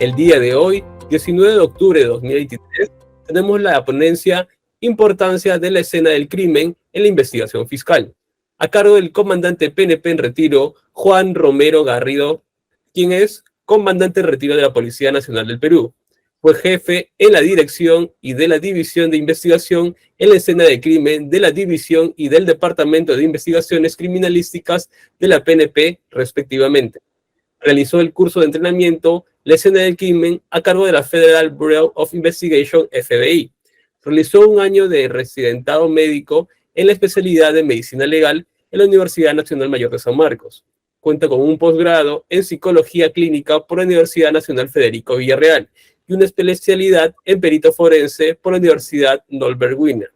El día de hoy, 19 de octubre de 2023, tenemos la ponencia Importancia de la escena del crimen en la investigación fiscal, a cargo del comandante PNP en retiro, Juan Romero Garrido, quien es comandante en retiro de la Policía Nacional del Perú. Fue jefe en la dirección y de la división de investigación en la escena del crimen de la división y del Departamento de Investigaciones Criminalísticas de la PNP, respectivamente. Realizó el curso de entrenamiento La escena del crimen a cargo de la Federal Bureau of Investigation, FBI. Realizó un año de residentado médico en la especialidad de Medicina Legal en la Universidad Nacional Mayor de San Marcos. Cuenta con un posgrado en Psicología Clínica por la Universidad Nacional Federico Villarreal y una especialidad en Perito Forense por la Universidad Norbert Wiener.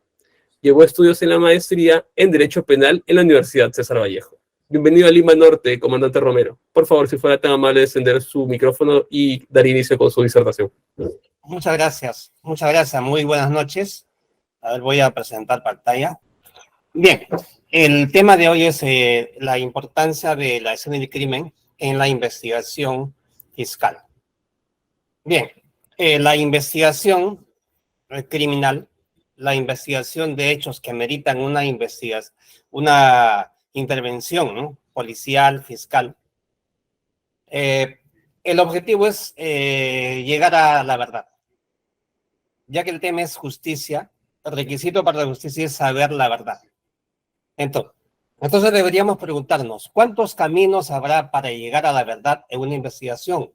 Llevó estudios en la maestría en Derecho Penal en la Universidad César Vallejo. Bienvenido a Lima Norte, comandante Romero. Por favor, si fuera tan amable de encender su micrófono y dar inicio con su disertación. Muchas gracias. Muy buenas noches. A ver, voy a presentar pantalla. Bien, el tema de hoy es la importancia de la escena del crimen en la investigación fiscal. Bien, la investigación criminal, la investigación de hechos que meritan una intervención, ¿no?, policial, fiscal. El objetivo es llegar a la verdad. Ya que el tema es justicia, el requisito para la justicia es saber la verdad. Entonces deberíamos preguntarnos, ¿cuántos caminos habrá para llegar a la verdad en una investigación?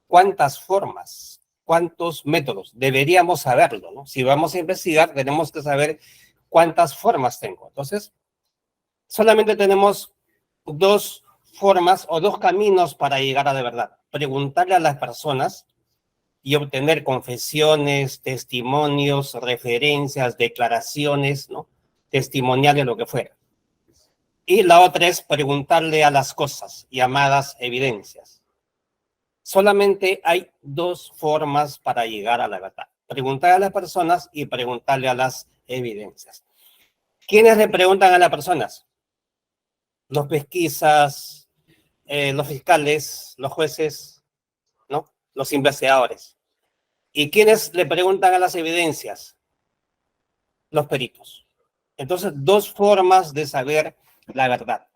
¿Cuántas formas? ¿Cuántos métodos? Deberíamos saberlo, ¿no? Si vamos a investigar, tenemos que saber cuántas formas tengo. Entonces, solamente tenemos dos formas o dos caminos para llegar a la verdad. Preguntarle a las personas y obtener confesiones, testimonios, referencias, declaraciones, ¿no?, testimoniales, lo que fuera. Y la otra es preguntarle a las cosas, llamadas evidencias. Solamente hay dos formas para llegar a la verdad: preguntar a las personas y preguntarle a las evidencias. ¿Quiénes le preguntan a las personas? Los pesquisas, los fiscales, los jueces, ¿no?, los investigadores. ¿Y quiénes le preguntan a las evidencias? Los peritos. Entonces, dos formas de saber la verdad,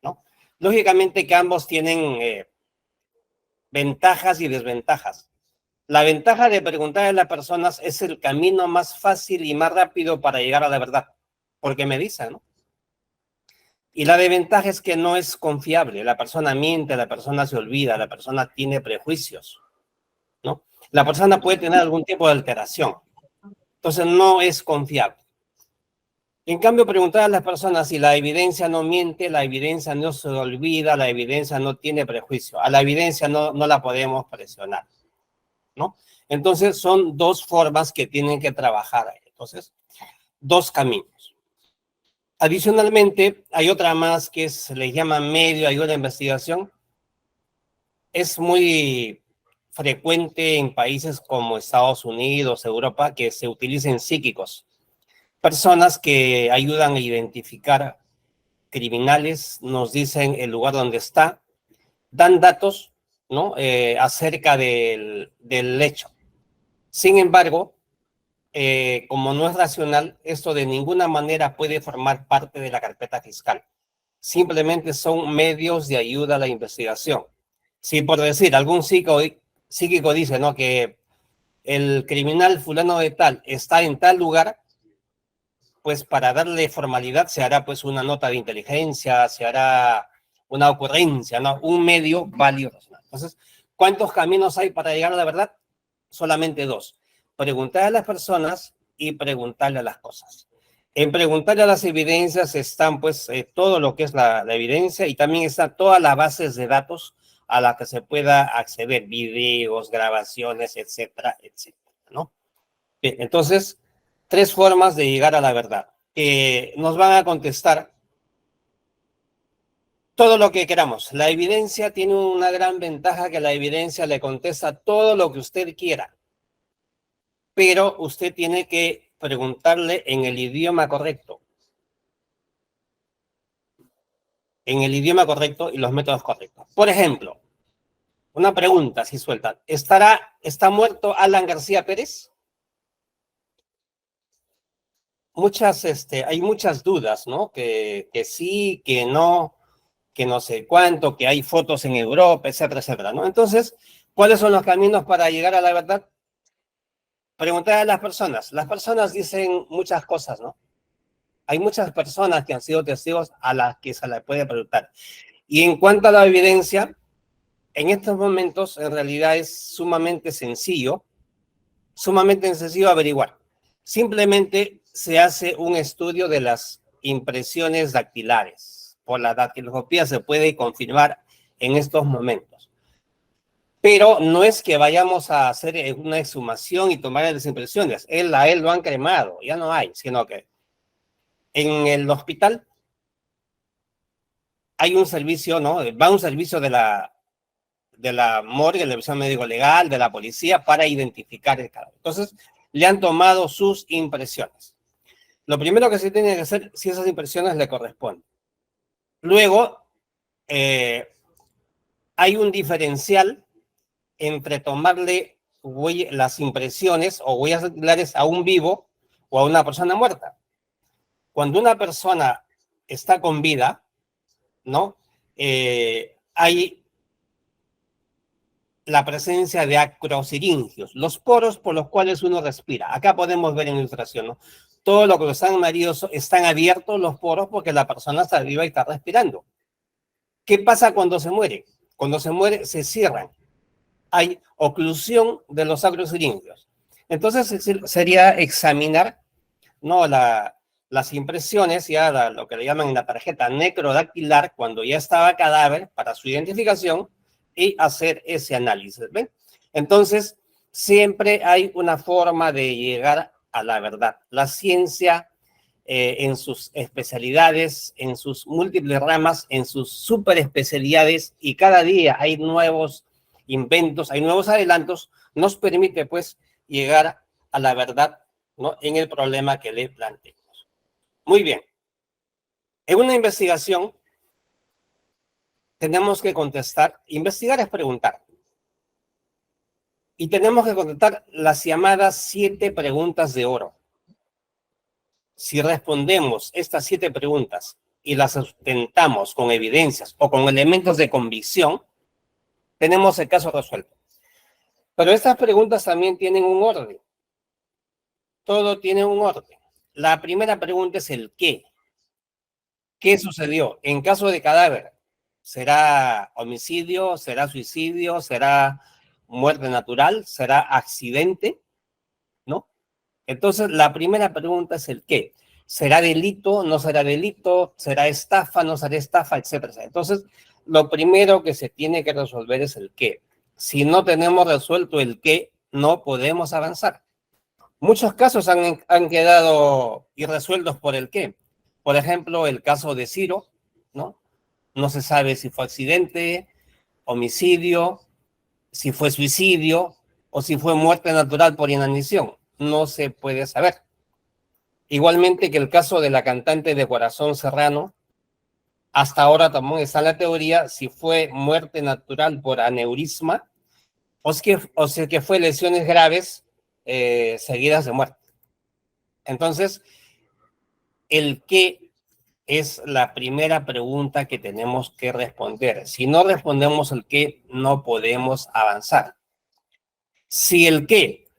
¿no? Lógicamente que ambos tienen ventajas y desventajas. La ventaja de preguntar a las personas es el camino más fácil y más rápido para llegar a la verdad, porque me dicen, ¿no? Y la desventaja es que no es confiable. La persona miente, la persona se olvida, la persona tiene prejuicios, ¿no? La persona puede tener algún tipo de alteración. Entonces no es confiable. En cambio, preguntar a las personas si la evidencia no miente, la evidencia no se olvida, la evidencia no tiene prejuicio. A la evidencia no la podemos presionar, ¿no? Entonces son dos formas que tienen que trabajar ahí. Entonces, dos caminos. Adicionalmente, hay otra más que se le llama medio ayuda a investigación. Es muy frecuente en países como Estados Unidos, Europa, que se utilicen psíquicos. Personas que ayudan a identificar criminales, nos dicen el lugar donde está, dan datos, ¿no?, acerca del hecho. Sin embargo, como no es racional, esto de ninguna manera puede formar parte de la carpeta fiscal. Simplemente son medios de ayuda a la investigación. Si por decir, algún psíquico dice, ¿no?, que el criminal fulano de tal está en tal lugar, pues para darle formalidad se hará pues una nota de inteligencia, se hará una ocurrencia, ¿no?, un medio válido. Entonces, ¿cuántos caminos hay para llegar a la verdad? Solamente dos: preguntar a las personas y preguntarle a las cosas. En preguntarle a las evidencias están pues todo lo que es la evidencia, y también están todas las bases de datos a las que se pueda acceder, videos, grabaciones, etcétera, etcétera, ¿no? Bien, entonces, tres formas de llegar a la verdad. Nos van a contestar todo lo que queramos. La evidencia tiene una gran ventaja, que la evidencia le contesta todo lo que usted quiera, pero usted tiene que preguntarle en el idioma correcto. En el idioma correcto y los métodos correctos. Por ejemplo, Una pregunta así suelta. ¿Está muerto Alan García Pérez? Hay muchas dudas, ¿no? Que sí, que no sé cuánto, que hay fotos en Europa, etcétera, etcétera, ¿no? Entonces, ¿cuáles son los caminos para llegar a la verdad? Preguntar a las personas. Las personas dicen muchas cosas, ¿no? Hay muchas personas que han sido testigos a las que se les puede preguntar. Y en cuanto a la evidencia, en estos momentos en realidad es sumamente sencillo averiguar. Simplemente se hace un estudio de las impresiones dactilares. Por la dactiloscopía se puede confirmar en estos momentos. Pero no es que vayamos a hacer una exhumación y tomar las impresiones. A él lo han cremado, ya no hay, sino que en el hospital hay un servicio, ¿no? Va un servicio de la morgue, de la revisión médico legal, de la policía, para identificar el cadáver. Entonces, le han tomado sus impresiones. Lo primero que se tiene que hacer, si esas impresiones le corresponden. Luego, hay un diferencial entre tomarle las impresiones o huellas dactilares a un vivo o a una persona muerta. Cuando una persona está con vida, ¿no? Hay la presencia de acrosiringios, los poros por los cuales uno respira. Acá podemos ver en ilustración, ¿no? Todo lo que están amarillos están abiertos los poros porque la persona está viva y está respirando. ¿Qué pasa cuando se muere? Cuando se muere, se cierran. Hay oclusión de los acrosiringios. Entonces, sería examinar, ¿no? Las impresiones, ya lo que le llaman en la tarjeta necrodactilar, cuando ya estaba cadáver, para su identificación, y hacer ese análisis, ¿ven? Entonces, siempre hay una forma de llegar a la verdad. La ciencia, en sus especialidades, en sus múltiples ramas, en sus superespecialidades, y cada día hay nuevos inventos, hay nuevos adelantos, nos permite, pues, llegar a la verdad, ¿no? En el problema que le planteamos. Muy bien. En una investigación, tenemos que contestar. Investigar es preguntar. Y tenemos que contestar las llamadas 7 preguntas de oro. Si respondemos estas 7 preguntas y las sustentamos con evidencias o con elementos de convicción, tenemos el caso resuelto. Pero estas preguntas también tienen un orden. Todo tiene un orden. La primera pregunta es el qué. ¿Qué sucedió? En caso de cadáver, ¿será homicidio? ¿Será suicidio? ¿Será muerte natural? ¿Será accidente? ¿No? Entonces, la primera pregunta es el qué. ¿Será delito? ¿No será delito? ¿Será estafa? ¿No será estafa? Etcétera. Entonces, lo primero que se tiene que resolver es el qué. Si no tenemos resuelto el qué, no podemos avanzar. Muchos casos han quedado irresueltos por el qué. Por ejemplo, el caso de Ciro, ¿no? No se sabe si fue accidente, homicidio, si fue suicidio o si fue muerte natural por inanición. No se puede saber. Igualmente que el caso de la cantante de Corazón Serrano, hasta ahora también está la teoría si fue muerte natural por aneurisma o si que fue lesiones graves seguidas de muerte. Entonces, el qué es la primera pregunta que tenemos que responder. Si no respondemos el qué, no podemos avanzar. Si el qué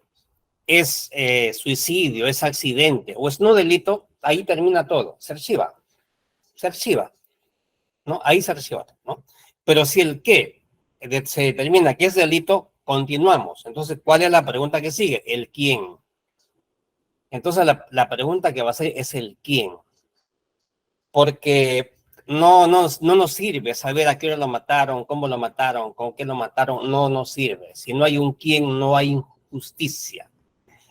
es suicidio, es accidente o es no delito, ahí termina todo. Se archiva, ¿no? Ahí se archiva, ¿no? Pero si el qué se determina que es delito, continuamos. Entonces, ¿cuál es la pregunta que sigue? El quién. Entonces, la pregunta que va a ser es el quién. Porque no nos sirve saber a qué hora lo mataron, cómo lo mataron, con qué lo mataron, no nos sirve. Si no hay un quién, no hay injusticia.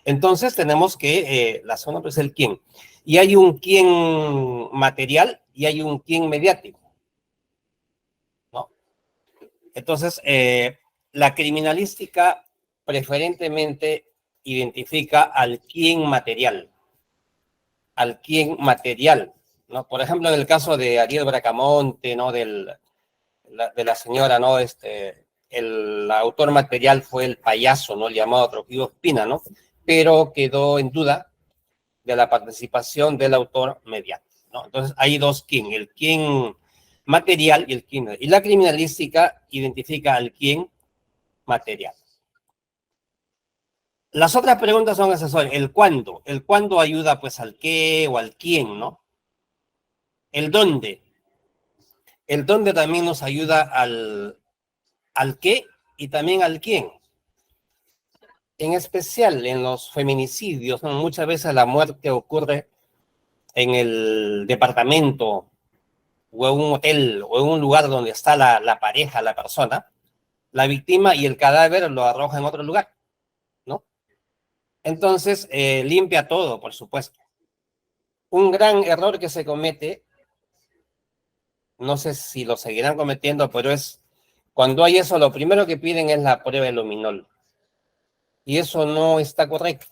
Entonces tenemos que, la zona es el quién. Y hay un quién material y hay un quién mediático, ¿no? Entonces, la criminalística preferentemente identifica al quién material, ¿no? Por ejemplo, en el caso de Ariel Bracamonte, ¿no? De la señora, ¿no? el autor material fue el payaso, ¿no? El llamado Trujillo Espina, ¿no? Pero quedó en duda de la participación del autor mediante, ¿no? Entonces, hay dos quién, el quién material y el quién. Y la criminalística identifica al quién material. Las otras preguntas son esas, el cuándo. El cuándo ayuda pues al qué o al quién, ¿no? El dónde. El dónde también nos ayuda al qué y también al quién. En especial en los feminicidios, ¿no? Muchas veces la muerte ocurre en el departamento o en un hotel o en un lugar donde está la pareja, la persona, la víctima y el cadáver lo arroja en otro lugar, ¿no? Entonces, limpia todo, por supuesto. Un gran error que se comete, no sé si lo seguirán cometiendo, pero es cuando hay eso, lo primero que piden es la prueba de luminol. Y eso no está correcto.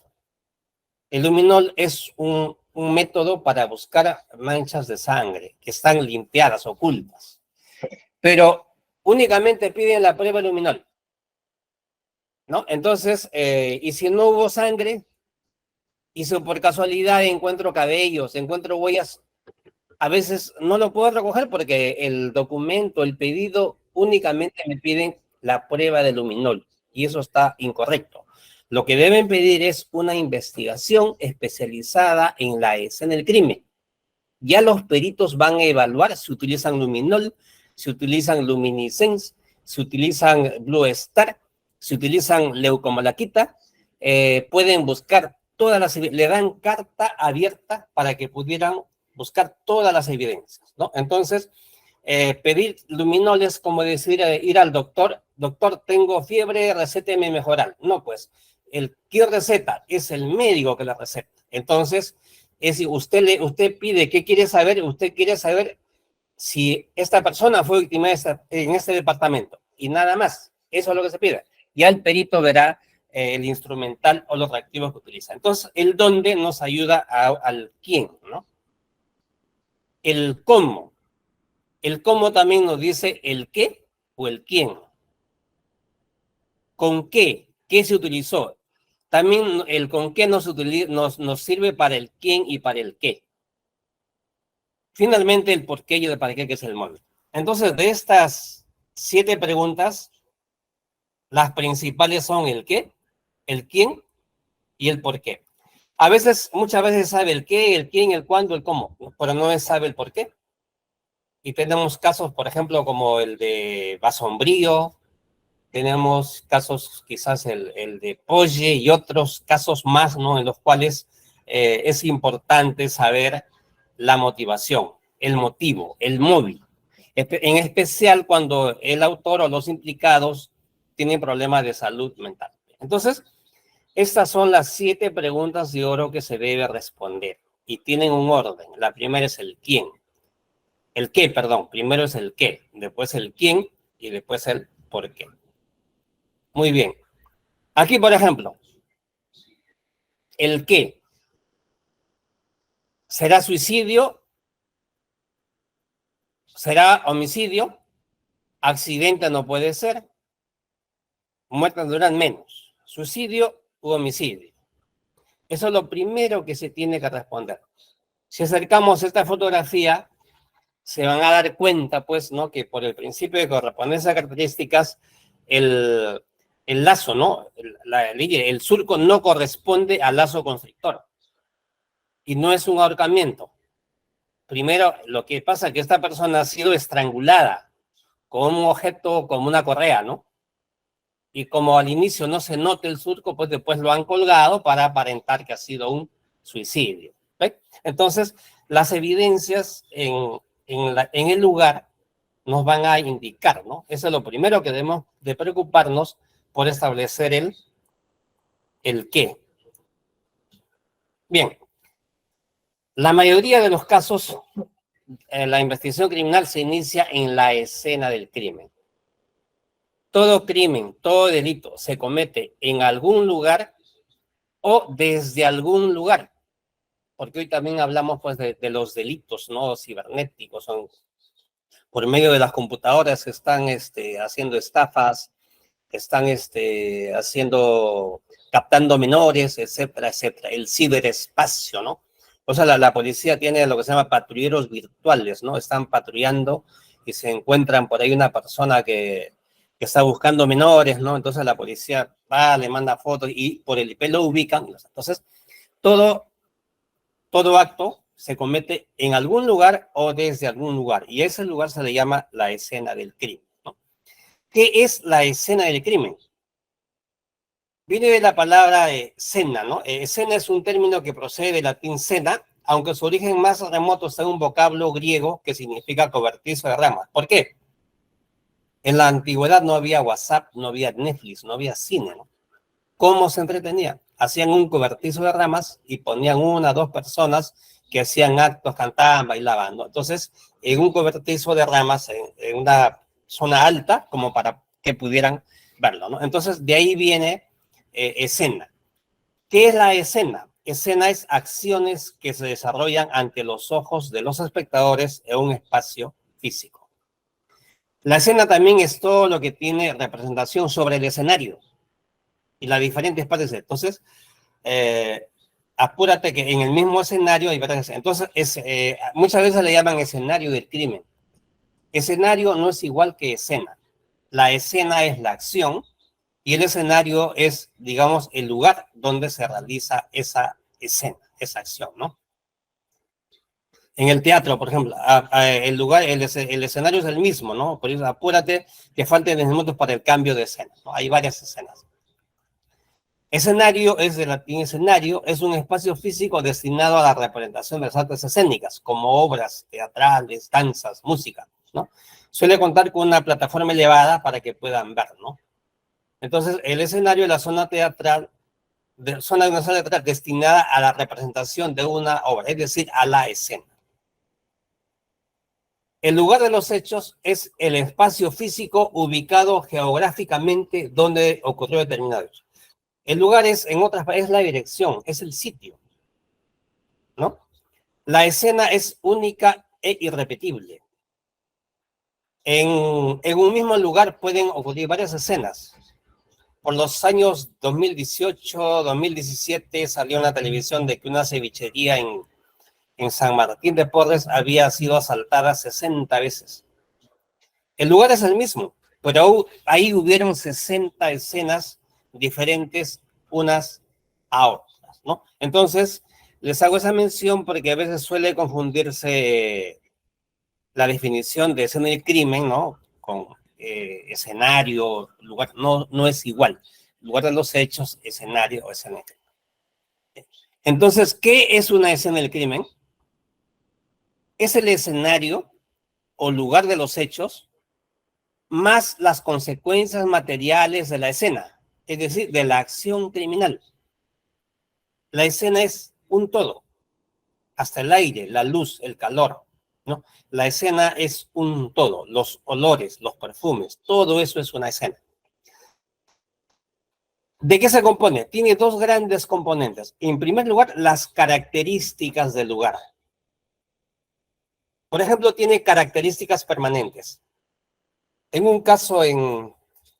El luminol es un método para buscar manchas de sangre que están limpiadas, ocultas. Pero únicamente piden la prueba de luminol, ¿no? Entonces, y si no hubo sangre, y si por casualidad encuentro cabellos, encuentro huellas, a veces no lo puedo recoger porque el documento, el pedido, únicamente me piden la prueba de luminol, y eso está incorrecto. Lo que deben pedir es una investigación especializada en la escena del crimen. Ya los peritos van a evaluar si utilizan luminol, si utilizan luminiscence, si utilizan Blue Star, si utilizan leucomalaquita, pueden buscar todas las, le dan carta abierta para que pudieran buscar todas las evidencias, ¿no? Entonces, pedir luminol es como decir, ir al doctor, doctor, tengo fiebre, recéteme mejoral. No, pues, ¿quién receta? Es el médico que la receta. Entonces, es si usted pide, ¿qué quiere saber? Usted quiere saber si esta persona fue víctima en este departamento y nada más. Eso es lo que se pide. Ya el perito verá el instrumental o los reactivos que utiliza. Entonces, el dónde nos ayuda al quién, ¿no? El cómo. El cómo también nos dice el qué o el quién. ¿Con qué? ¿Qué se utilizó? También el con qué nos sirve para el quién y para el qué. Finalmente, el por qué y el para qué, que es el móvil. Entonces, de estas 7 preguntas, las principales son el qué, el quién y el por qué. A veces, muchas veces sabe el qué, el quién, el cuándo, el cómo, pero no sabe el por qué. Y tenemos casos, por ejemplo, como el de Basombrío, tenemos casos quizás el de Polle y otros casos más, ¿no? En los cuales es importante saber la motivación, el motivo, el móvil. En especial cuando el autor o los implicados tienen problemas de salud mental. Entonces, estas son las 7 preguntas de oro que se debe responder y tienen un orden. La primera es el quién. El qué, perdón. Primero es el qué, después el quién y después el por qué. Muy bien. Aquí, por ejemplo, el qué. ¿Será suicidio? ¿Será homicidio? Accidente no puede ser. Muerte natural menos. Suicidio u homicidio. Eso es lo primero que se tiene que responder. Si acercamos esta fotografía, se van a dar cuenta, pues, ¿no? Que por el principio de correspondencia a características, el lazo, ¿no? El surco no corresponde al lazo constrictor. Y no es un ahorcamiento. Primero, lo que pasa es que esta persona ha sido estrangulada con un objeto como una correa, ¿no? Y como al inicio no se nota el surco, pues después lo han colgado para aparentar que ha sido un suicidio. ¿Ve? Entonces, las evidencias en el lugar nos van a indicar, ¿no? Eso es lo primero que debemos de preocuparnos por establecer el qué. Bien, la mayoría de los casos, la investigación criminal se inicia en la escena del crimen. Todo crimen, todo delito se comete en algún lugar o desde algún lugar. Porque hoy también hablamos pues de los delitos, ¿no? Cibernéticos, son por medio de las computadoras se están haciendo estafas, están captando menores, etcétera, etcétera. El ciberespacio, ¿no? O sea, la policía tiene lo que se llama patrulleros virtuales, ¿no? Están patrullando y se encuentran por ahí una persona que está buscando menores, ¿no? Entonces la policía va, le manda fotos y por el IP lo ubican. Entonces, todo acto se comete en algún lugar o desde algún lugar, y ese lugar se le llama la escena del crimen, ¿no? ¿Qué es la escena del crimen? Viene de la palabra escena, ¿no? Escena es un término que procede del latín scena, aunque su origen más remoto está en un vocablo griego que significa cobertizo de ramas. ¿Por qué? En la antigüedad no había WhatsApp, no había Netflix, no había cine, ¿no? ¿Cómo se entretenían? Hacían un cobertizo de ramas y ponían una o dos personas que hacían actos, cantaban, bailaban, ¿no? Entonces, en un cobertizo de ramas, en una zona alta, como para que pudieran verlo, ¿no? Entonces, de ahí viene escena. ¿Qué es la escena? Escena es acciones que se desarrollan ante los ojos de los espectadores en un espacio físico. La escena también es todo lo que tiene representación sobre el escenario y las diferentes partes. Entonces, apúrate que en el mismo escenario hay varias. Entonces, muchas veces le llaman escenario del crimen. Escenario no es igual que escena. La escena es la acción y el escenario es, digamos, el lugar donde se realiza esa escena, esa acción, ¿no? En el teatro, por ejemplo, el lugar, el escenario es el mismo, ¿no? Por eso apúrate que falten 10 minutos para el cambio de escena, ¿no? Hay varias escenas. Escenario es de latín escenario, es un espacio físico destinado a la representación de las artes escénicas, como obras teatrales, danzas, música, ¿no? Suele contar con una plataforma elevada para que puedan ver, ¿no? Entonces, el escenario es la zona teatral, de una sala teatral destinada a la representación de una obra, es decir, a la escena. El lugar de los hechos es el espacio físico ubicado geográficamente donde ocurrió determinado hecho. El lugar es, en otras palabras, es la dirección, es el sitio, ¿no? La escena es única e irrepetible. En un mismo lugar pueden ocurrir varias escenas. Por los años 2018, 2017 salió en la televisión de que una cevichería en San Martín de Porres había sido asaltada 60 veces. El lugar es el mismo, pero ahí hubieron 60 escenas diferentes unas a otras, ¿no? Entonces, les hago esa mención porque a veces suele confundirse la definición de escena del crimen, ¿no? Con escenario, lugar, no es igual. Lugar de los hechos, escenario o escena del crimen. Entonces, ¿qué es una escena del crimen? Es el escenario o lugar de los hechos más las consecuencias materiales de la escena, es decir, de la acción criminal. La escena es un todo, hasta el aire, la luz, el calor, ¿no? La escena es un todo, los olores, los perfumes, todo eso es una escena. ¿De qué se compone? Tiene dos grandes componentes. En primer lugar, las características del lugar. Por ejemplo, tiene características permanentes. En un caso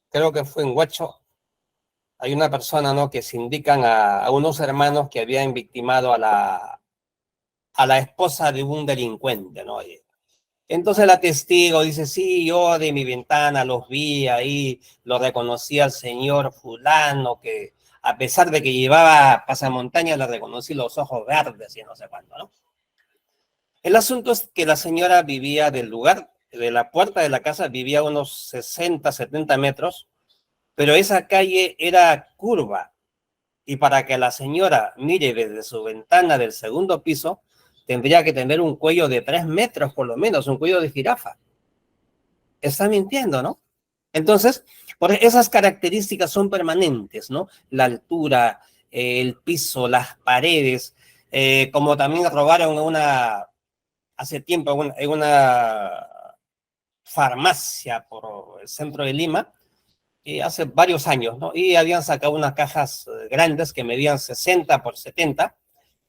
creo que fue en Huacho, hay una persona, ¿no?, que se indican a unos hermanos que habían victimado a la esposa de un delincuente, ¿no? Entonces la testigo dice, sí, yo de mi ventana los vi ahí, lo reconocí al señor fulano, que a pesar de que llevaba pasamontañas, le reconocí los ojos verdes y no sé cuánto, ¿no? El asunto es que la señora vivía del lugar, de la puerta de la casa, vivía a unos 60, 70 metros, pero esa calle era curva, y para que la señora mire desde su ventana del segundo piso, tendría que tener un cuello de 3 metros por lo menos, un cuello de jirafa. Está mintiendo, ¿no? Entonces, por esas características son permanentes, ¿no? La altura, el piso, las paredes, como también robaron hace tiempo en una farmacia por el centro de Lima, y hace varios años, ¿no? Y habían sacado unas cajas grandes que medían 60 por 70.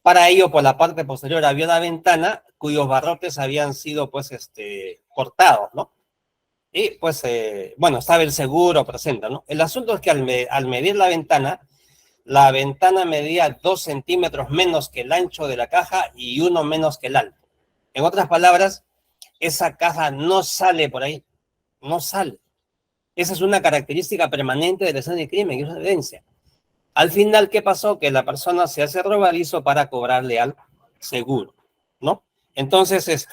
Para ello, por la parte posterior había una ventana cuyos barrotes habían sido, pues, cortados, ¿no? Y pues, bueno, estaba el seguro presente, ¿no? El asunto es que al medir la ventana medía 2 centímetros menos que el ancho de la caja y 1 menos que el alto. En otras palabras, esa caja no sale por ahí, no sale. Esa es una característica permanente de la escena del crimen, y es una evidencia. Al final, ¿qué pasó? Que la persona se hace robadizo para cobrarle al seguro, ¿no? Entonces,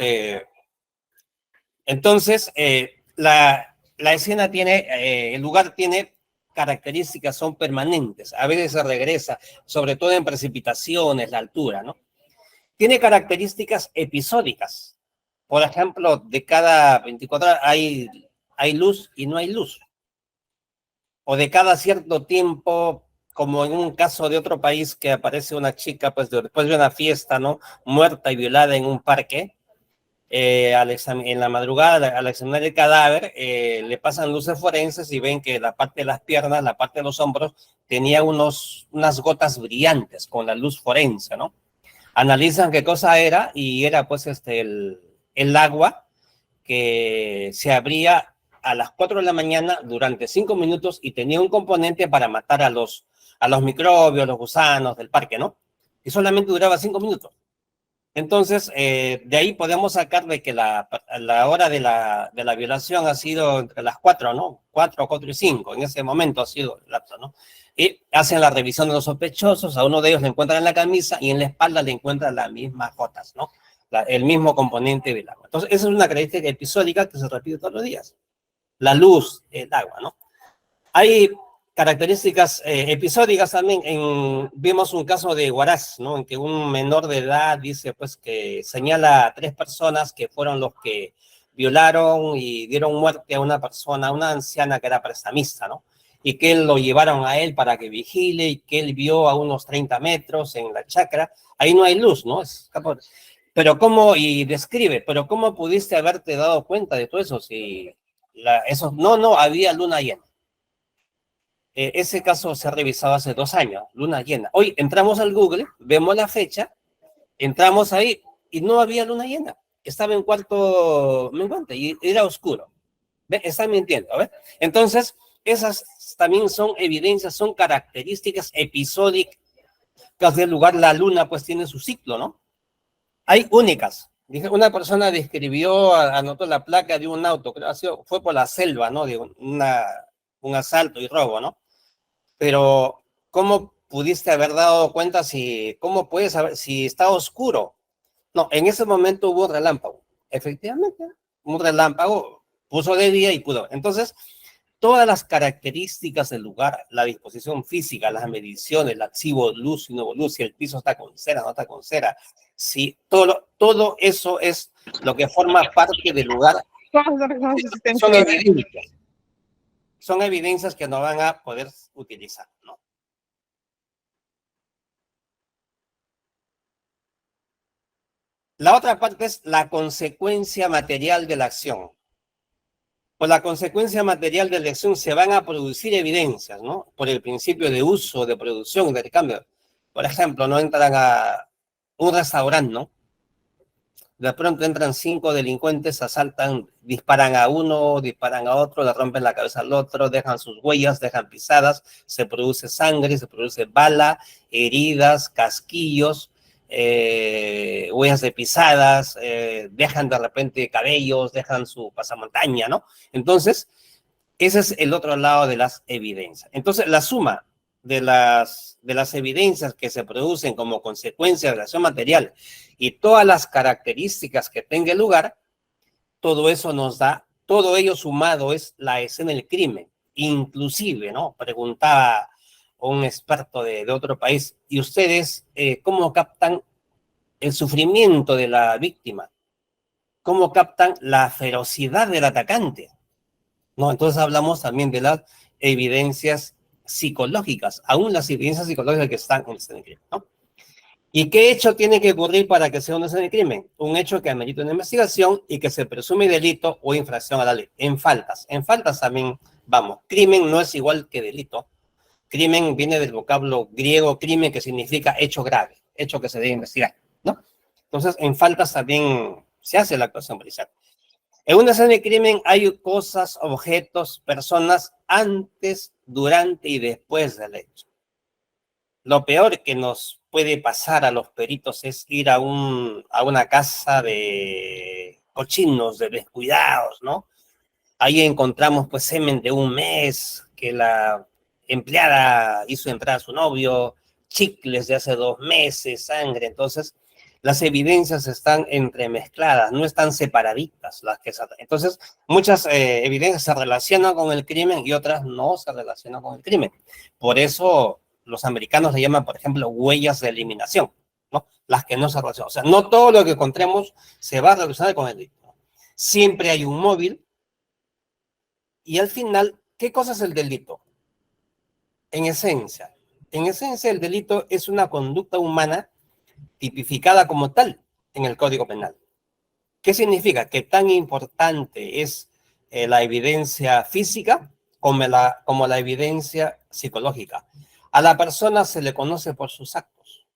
la escena tiene, el lugar tiene características, son permanentes. A veces se regresa, sobre todo en precipitaciones, la altura, ¿no? Tiene características episódicas. Por ejemplo, de cada 24 horas hay luz y no hay luz. O de cada cierto tiempo, como en un caso de otro país, que aparece una chica, pues después de una fiesta, ¿no? Muerta y violada en un parque. En la madrugada, al examinar el cadáver, le pasan luces forenses y ven que la parte de las piernas, la parte de los hombros, tenía unas gotas brillantes con la luz forense, ¿no? Analizan qué cosa era y era pues el agua que se abría a las 4 de la mañana durante 5 minutos y tenía un componente para matar a los microbios, los gusanos del parque, ¿no? Y solamente duraba 5 minutos. Entonces, de ahí podemos sacar de que la hora de la violación ha sido entre las 4, ¿no? 4, 4 y 5, en ese momento ha sido el lapso, ¿no? Y hacen la revisión de los sospechosos, a uno de ellos le encuentran en la camisa y en la espalda le encuentran las mismas gotas, ¿no? El mismo componente del agua. Entonces, esa es una característica episódica que se repite todos los días. La luz, el agua, ¿no? Hay características episódicas también. Vimos un caso de Huaraz, ¿no? En que un menor de edad dice, pues, que señala a 3 personas que fueron los que violaron y dieron muerte a una persona, a una anciana que era prestamista, ¿no? Y que lo llevaron a él para que vigile y que él vio a unos 30 metros en la chacra. Ahí no hay luz, ¿no? Pero ¿cómo? Y describe, pero ¿cómo pudiste haberte dado cuenta de todo eso? Si no, había luna llena. Ese caso se ha revisado hace 2 años, luna llena. Hoy entramos al Google, vemos la fecha, entramos ahí y no había luna llena. Estaba en cuarto menguante y era oscuro. ¿Ve? Está mintiendo, ¿ves? Entonces, esas también son evidencias, son características episódicas del lugar. La luna pues tiene su ciclo, ¿no? Hay únicas. Dije, una persona describió, anotó la placa de un auto, creo que fue por la selva, ¿no? De un asalto y robo, ¿no? Pero, ¿cómo pudiste haber dado cuenta cómo puedes saber si está oscuro? No, en ese momento hubo un relámpago. Efectivamente, un relámpago puso de día y pudo. Entonces, todas las características del lugar, la disposición física, las mediciones, el archivo luz y no luz, si el piso está con cera, no está con cera, si todo eso es lo que forma parte del lugar. Son evidencias. Son evidencias que no van a poder utilizar, ¿no? La otra parte es la consecuencia material de la acción. Por la consecuencia material de la acción se van a producir evidencias, ¿no? Por el principio de uso, de producción, de recambio. Por ejemplo, no entran a un restaurante, ¿no? De pronto entran 5 delincuentes, asaltan, disparan a uno, disparan a otro, le rompen la cabeza al otro, dejan sus huellas, dejan pisadas, se produce sangre, se produce bala, heridas, casquillos, huellas de pisadas, dejan de repente cabellos, dejan su pasamontaña, ¿no? Entonces, ese es el otro lado de las evidencias. Entonces, la suma de las evidencias que se producen como consecuencia de la acción material y todas las características que tenga el lugar, todo eso nos da, todo ello sumado es la escena del crimen. Inclusive, ¿no? Preguntaba un experto de otro país, ¿y ustedes cómo captan el sufrimiento de la víctima? ¿Cómo captan la ferocidad del atacante? ¿No? Entonces hablamos también de las evidencias psicológicas, aún las evidencias psicológicas que están en la escena del crimen, ¿no? ¿Y qué hecho tiene que ocurrir para que sea una escena de crimen? Un hecho que amerita una investigación y que se presume delito o infracción a la ley. En faltas también, vamos, crimen no es igual que delito. Crimen viene del vocablo griego crimen, que significa hecho grave, hecho que se debe investigar, ¿no? Entonces, en faltas también se hace la actuación policial. En una escena de crimen hay cosas, objetos, personas antes, durante y después del hecho. Lo peor que nos puede pasar a los peritos es ir a una casa de cochinos, de descuidados, ¿no? Ahí encontramos pues semen de un mes, que la empleada hizo entrar a su novio, chicles de hace 2 meses, sangre. Entonces, las evidencias están entremezcladas, no están separaditas. Entonces, muchas evidencias se relacionan con el crimen y otras no se relacionan con el crimen. Por eso los americanos le llaman, por ejemplo, huellas de eliminación, ¿no? Las que no se relacionan. O sea, no todo lo que encontremos se va a relacionar con el delito. Siempre hay un móvil. Y al final, ¿qué cosa es el delito? En esencia, el delito es una conducta humana tipificada como tal en el Código Penal. ¿Qué significa? Que tan importante es la evidencia física como la evidencia psicológica. A la persona se le conoce por sus actos.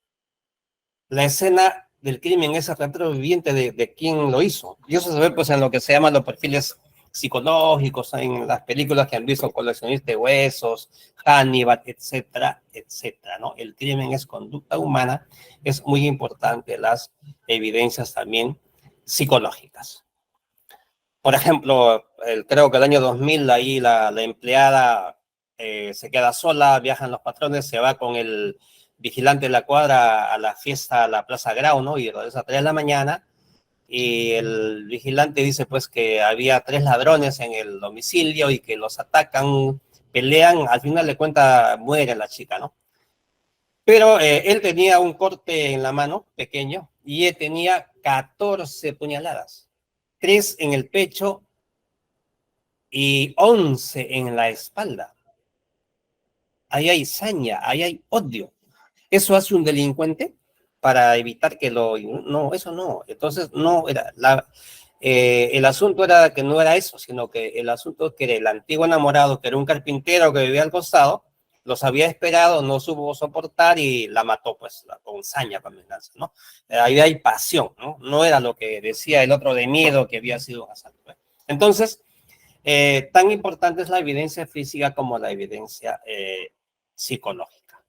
La escena del crimen es el retrato viviente de quién lo hizo. Y eso se ve pues en lo que se llaman los perfiles psicológicos, en las películas que han visto Coleccionistas de Huesos, Hannibal, etcétera, etcétera, ¿no? El crimen es conducta humana, es muy importante las evidencias también psicológicas. Por ejemplo, creo que el año 2000, ahí la empleada se queda sola, viajan los patrones, se va con el vigilante de la cuadra a la fiesta, a la Plaza Grau, ¿no? Y regresa a 3 de la mañana, y el vigilante dice pues que había 3 ladrones en el domicilio y que los atacan, pelean, al final de cuentas muere la chica, ¿no? Pero él tenía un corte en la mano, pequeño, y él tenía 14 puñaladas, 3 en el pecho y 11 en la espalda. Ahí hay saña, ahí hay odio. ¿Eso hace un delincuente? Para evitar que lo... No, eso no. Entonces, no era... el asunto era que no era eso, sino que el asunto es que el antiguo enamorado, que era un carpintero que vivía al costado, los había esperado, no supo soportar y la mató, pues, con saña, con venganza, ¿no? Ahí hay pasión, ¿no? No era lo que decía el otro de miedo, que había sido un asalto, ¿eh? Entonces, tan importante es la evidencia física como la evidencia psicológica.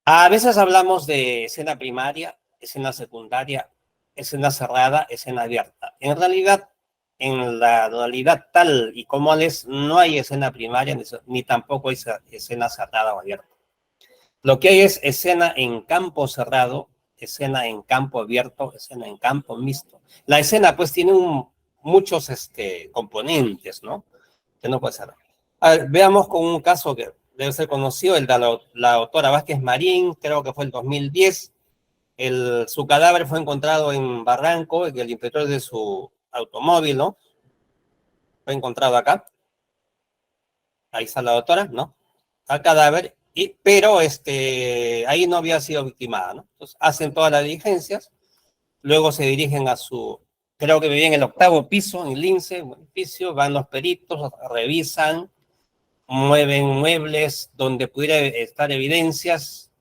A veces hablamos de escena primaria, escena secundaria, escena cerrada, escena abierta. En realidad, en la realidad tal y como es, no hay escena primaria ni tampoco hay escena cerrada o abierta. Lo que hay es escena en campo cerrado, escena en campo abierto, escena en campo mixto. La escena pues tiene muchos componentes, ¿no? Que no puede ser. A ver, veamos con un caso que debe ser conocido, el de la doctora Vázquez Marín, creo que fue el 2010. Su cadáver fue encontrado en Barranco, en el interior de su automóvil, ¿no? Fue encontrado acá. Ahí está la doctora, ¿no? Al cadáver, pero ahí no había sido victimada, ¿no? Entonces hacen todas las diligencias, luego se dirigen creo que vivía en el 8º piso, en Lince, un edificio, van los peritos, revisan, mueven muebles donde pudiera estar evidencias.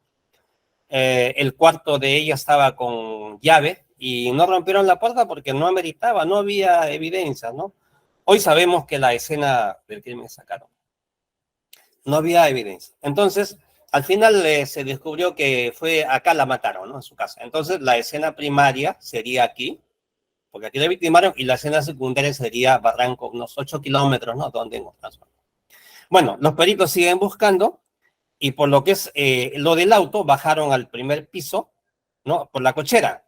El cuarto de ella estaba con llave y no rompieron la puerta porque no ameritaba, no había evidencias, ¿no? Hoy sabemos que la escena del crimen sacaron. No había evidencia. Entonces, al final se descubrió que fue acá la mataron, ¿no? En su casa. Entonces, la escena primaria sería aquí, porque aquí la victimaron, y la escena secundaria sería Barranco, unos 8 kilómetros, ¿no? Donde encontramos. Bueno, los peritos siguen buscando y por lo que es lo del auto, bajaron al primer piso, ¿no? Por la cochera.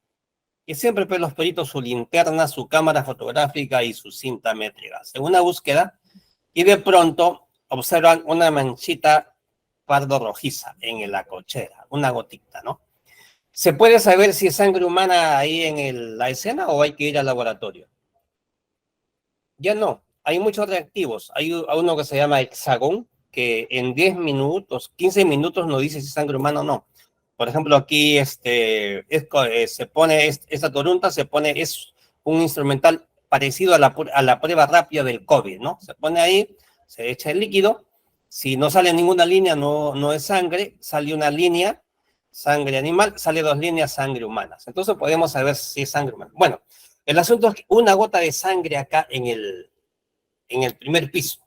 Y siempre pues, los peritos su linterna, su cámara fotográfica y su cinta métrica. Hacen una búsqueda y de pronto observan una manchita pardo rojiza en la cochera, una gotita, ¿no? ¿Se puede saber si es sangre humana ahí en la escena o hay que ir al laboratorio? Ya no. Hay muchos reactivos. Hay uno que se llama hexagón, que en 10 minutos, 15 minutos nos dice si es sangre humana o no. Por ejemplo, aquí se pone, esta torunta es un instrumental parecido a la prueba rápida del COVID, ¿no? Se pone ahí, se echa el líquido, si no sale ninguna línea, no es sangre, sale una línea, sangre animal, sale 2 líneas, sangre humana. Entonces podemos saber si es sangre humana. Bueno, El asunto es que una gota de sangre acá en el primer piso.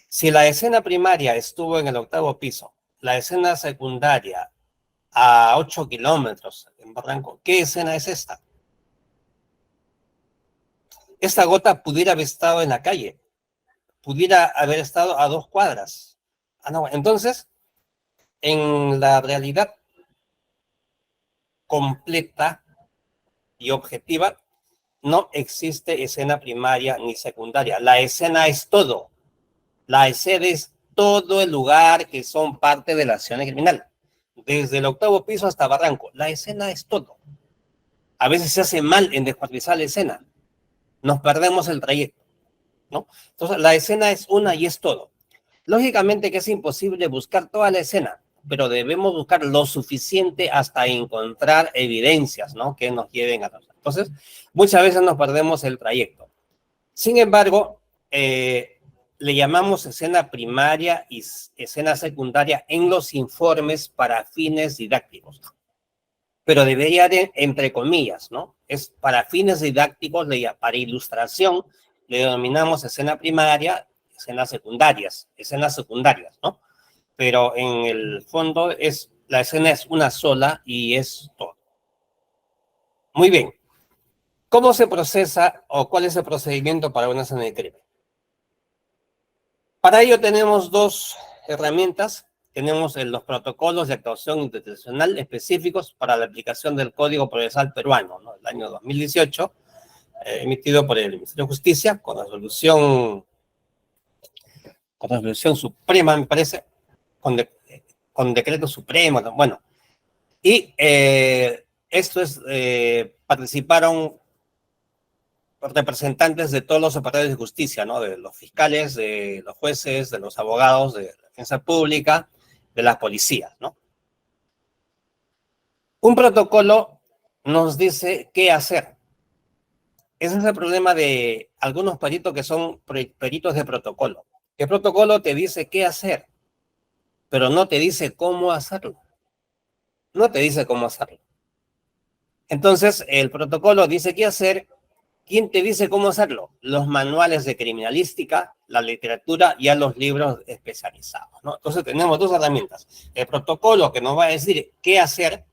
Si la escena primaria estuvo en el 8º piso, la escena secundaria a 8 kilómetros en Barranco, ¿qué escena es esta? Esta gota pudiera haber estado en la calle, pudiera haber estado a 2 cuadras. No, entonces, en la realidad completa y objetiva, no existe escena primaria ni secundaria. La escena es todo. La escena es todo el lugar que son parte de la acción criminal. Desde el 8º piso hasta Barranco. La escena es todo. A veces se hace mal en descuartizar la escena. Nos perdemos el trayecto, ¿no? Entonces, la escena es una y es todo. Lógicamente que es imposible buscar toda la escena, pero debemos buscar lo suficiente hasta encontrar evidencias, ¿no? Que nos lleven a... Entonces, muchas veces nos perdemos el trayecto. Sin embargo, le llamamos escena primaria y escena secundaria en los informes para fines didácticos. Pero debería de, entre comillas, ¿no? Es para fines didácticos, para ilustración, le denominamos escena primaria, escenas secundarias, ¿no? Pero en el fondo la escena es una sola y es todo. Muy bien. ¿Cómo se procesa o cuál es el procedimiento para una escena de crimen? Para ello tenemos dos herramientas. Tenemos los protocolos de actuación institucional específicos para la aplicación del Código Procesal Peruano, ¿no? El año 2018, emitido por el Ministerio de Justicia con resolución suprema, me parece, con decreto supremo, bueno. Y esto es, participaron representantes de todos los operadores de justicia, ¿no? De los fiscales, de los jueces, de los abogados, de la defensa pública, de las policías, ¿no? Un protocolo nos dice qué hacer. Ese es el problema de algunos peritos que son peritos de protocolo. El protocolo te dice qué hacer, pero no te dice cómo hacerlo. No te dice cómo hacerlo. Entonces, el protocolo dice qué hacer. ¿Quién te dice cómo hacerlo? Los manuales de criminalística, la literatura y a los libros especializados, ¿no? Entonces tenemos dos herramientas. El protocolo que nos va a decir qué hacer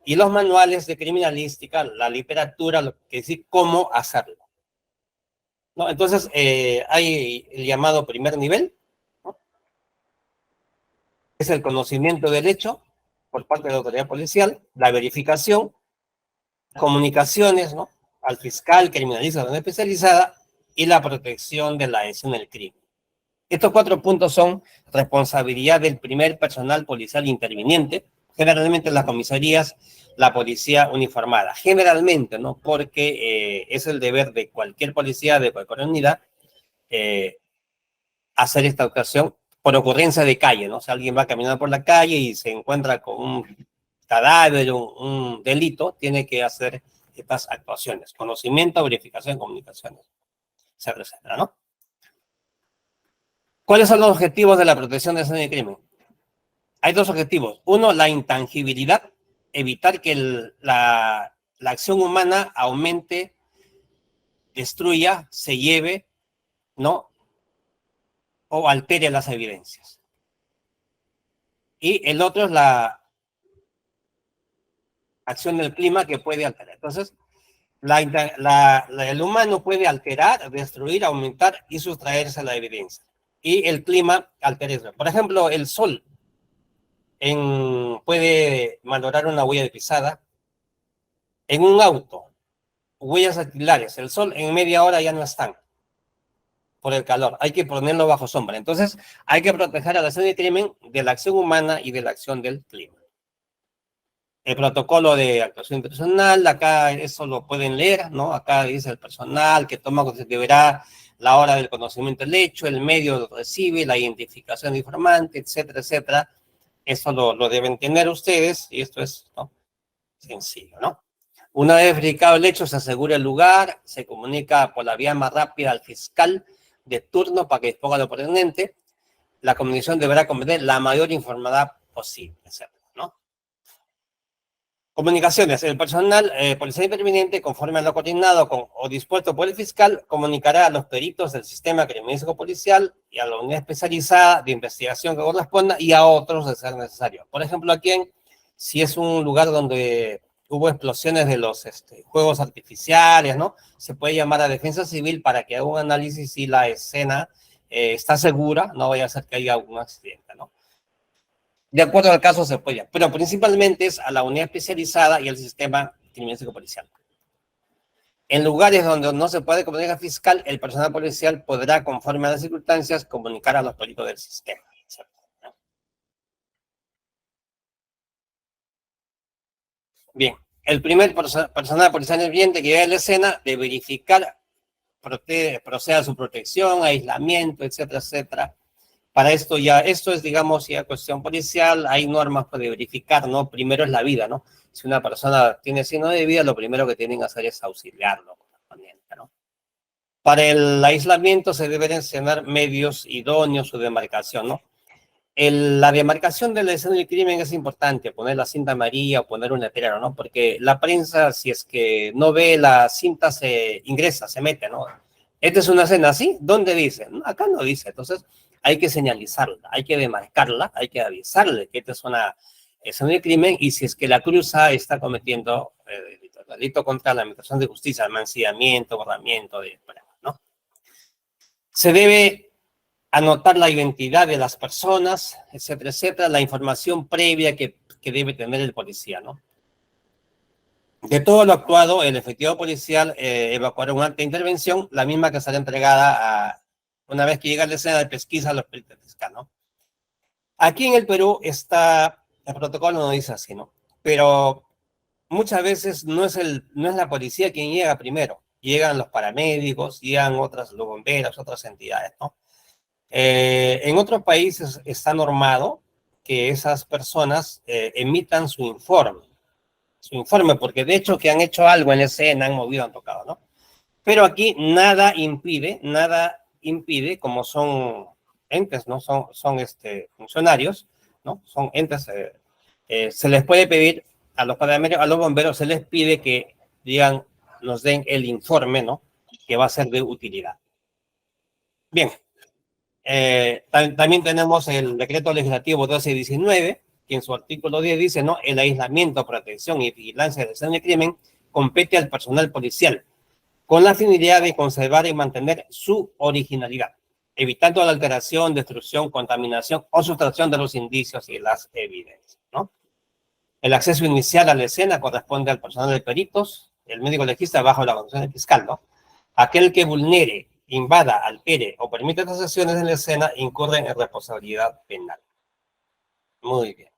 y los manuales de criminalística, la literatura, lo que dice cómo hacerlo, ¿no? Entonces hay el llamado primer nivel, ¿no? Es el conocimiento del hecho por parte de la autoridad policial, la verificación, comunicaciones, ¿no? Al fiscal, criminalista especializada y la protección de la escena del crimen. Estos 4 puntos son responsabilidad del primer personal policial interviniente, generalmente en las comisarías, la policía uniformada, generalmente, ¿no? Porque es el deber de cualquier policía, de cualquier unidad, hacer esta actuación por ocurrencia de calle, ¿no? Si alguien va caminando por la calle y se encuentra con un cadáver, un delito, tiene que hacer estas actuaciones, conocimiento, verificación, comunicaciones, etcétera, etcétera, ¿no? ¿Cuáles son los objetivos de la protección de escena de crimen? Hay dos objetivos. Uno, la intangibilidad, evitar que la acción humana aumente, destruya, se lleve, ¿no? O altere las evidencias. Y el otro es la acción del clima que puede alterar. Entonces, el humano puede alterar, destruir, aumentar y sustraerse a la evidencia. Y el clima altera eso. Por ejemplo, el sol puede valorar una huella de pisada. En un auto, huellas dactilares, el sol en media hora ya no están por el calor. Hay que ponerlo bajo sombra. Entonces, hay que proteger a la escena de crimen de la acción humana y de la acción del clima. El protocolo de actuación personal, acá eso lo pueden leer, ¿no? Acá dice el personal que toma, deberá la hora del conocimiento del hecho, el medio lo recibe, la identificación de informante, etcétera, etcétera. Eso lo deben tener ustedes y esto es, ¿no? Sencillo, ¿no? Una vez verificado el hecho, se asegura el lugar, se comunica por la vía más rápida al fiscal de turno para que disponga lo pertinente. La comunicación deberá comprender la mayor información posible, etcétera, ¿no? Comunicaciones. El personal policial interviniente, conforme a lo coordinado o dispuesto por el fiscal, comunicará a los peritos del sistema criminalístico policial y a la unidad especializada de investigación que corresponda y a otros de ser necesario. Por ejemplo, aquí, si es un lugar donde hubo explosiones de los juegos artificiales, ¿no? Se puede llamar a Defensa Civil para que haga un análisis si la escena está segura, no vaya a ser que haya algún accidente, ¿no? De acuerdo al caso se apoya, pero principalmente es a la unidad especializada y al sistema criminalístico policial. En lugares donde no se puede comunicar al fiscal, el personal policial podrá, conforme a las circunstancias, comunicar a los peritos del sistema. Bien, el primer personal policial interviniente que llega a la escena de verificar, proceda a su protección, aislamiento, etcétera, etcétera. Para esto esto es, digamos, ya cuestión policial, hay normas para verificar, ¿no? Primero es la vida, ¿no? Si una persona tiene signo de vida, lo primero que tienen que hacer es auxiliarlo, ¿no? Para el aislamiento se deben enseñar medios idóneos, su demarcación, ¿no? La demarcación de la escena del crimen es importante, poner la cinta amarilla o poner un letrero, ¿no? Porque la prensa, si es que no ve la cinta, se ingresa, se mete, ¿no? Esta es una escena así, ¿dónde dice? Acá no dice, entonces hay que señalizarla, hay que demarcarla, hay que avisarle que esta es una escena de crimen y si es que la cruza está cometiendo delito contra la administración de justicia, mancillamiento, borramiento, ¿no? Se debe anotar la identidad de las personas, etcétera, etcétera, la información previa que debe tener el policía, ¿no? De todo lo actuado, el efectivo policial evacuará un acta de intervención, la misma que será entregada una vez que llega a la escena de pesquisa a los peritos fiscales, ¿no? Aquí en el Perú está, el protocolo no dice así, ¿no? Pero muchas veces no es la policía quien llega primero, llegan los paramédicos, llegan los bomberos, otras entidades, ¿no? En otros países está normado que esas personas emitan su informe, porque de hecho que han hecho algo en la escena, han movido, han tocado, ¿no? Pero aquí nada impide, como son entes, ¿no? Son funcionarios, ¿no? Son entes, se les puede pedir a los paramédicos, a los bomberos, se les pide que digan, nos den el informe, ¿no? Que va a ser de utilidad. Bien. También tenemos el decreto legislativo 1219, que en su artículo 10 dice, ¿no? El aislamiento, protección y vigilancia de escena de crimen compete al personal policial, con la finalidad de conservar y mantener su originalidad, evitando la alteración, destrucción, contaminación o sustracción de los indicios y las evidencias, ¿no? El acceso inicial a la escena corresponde al personal de peritos, el médico legista bajo la conducción del fiscal, ¿no? Aquel que vulnere, invada, altere o permita estas acciones en la escena incurre en responsabilidad penal. Muy bien.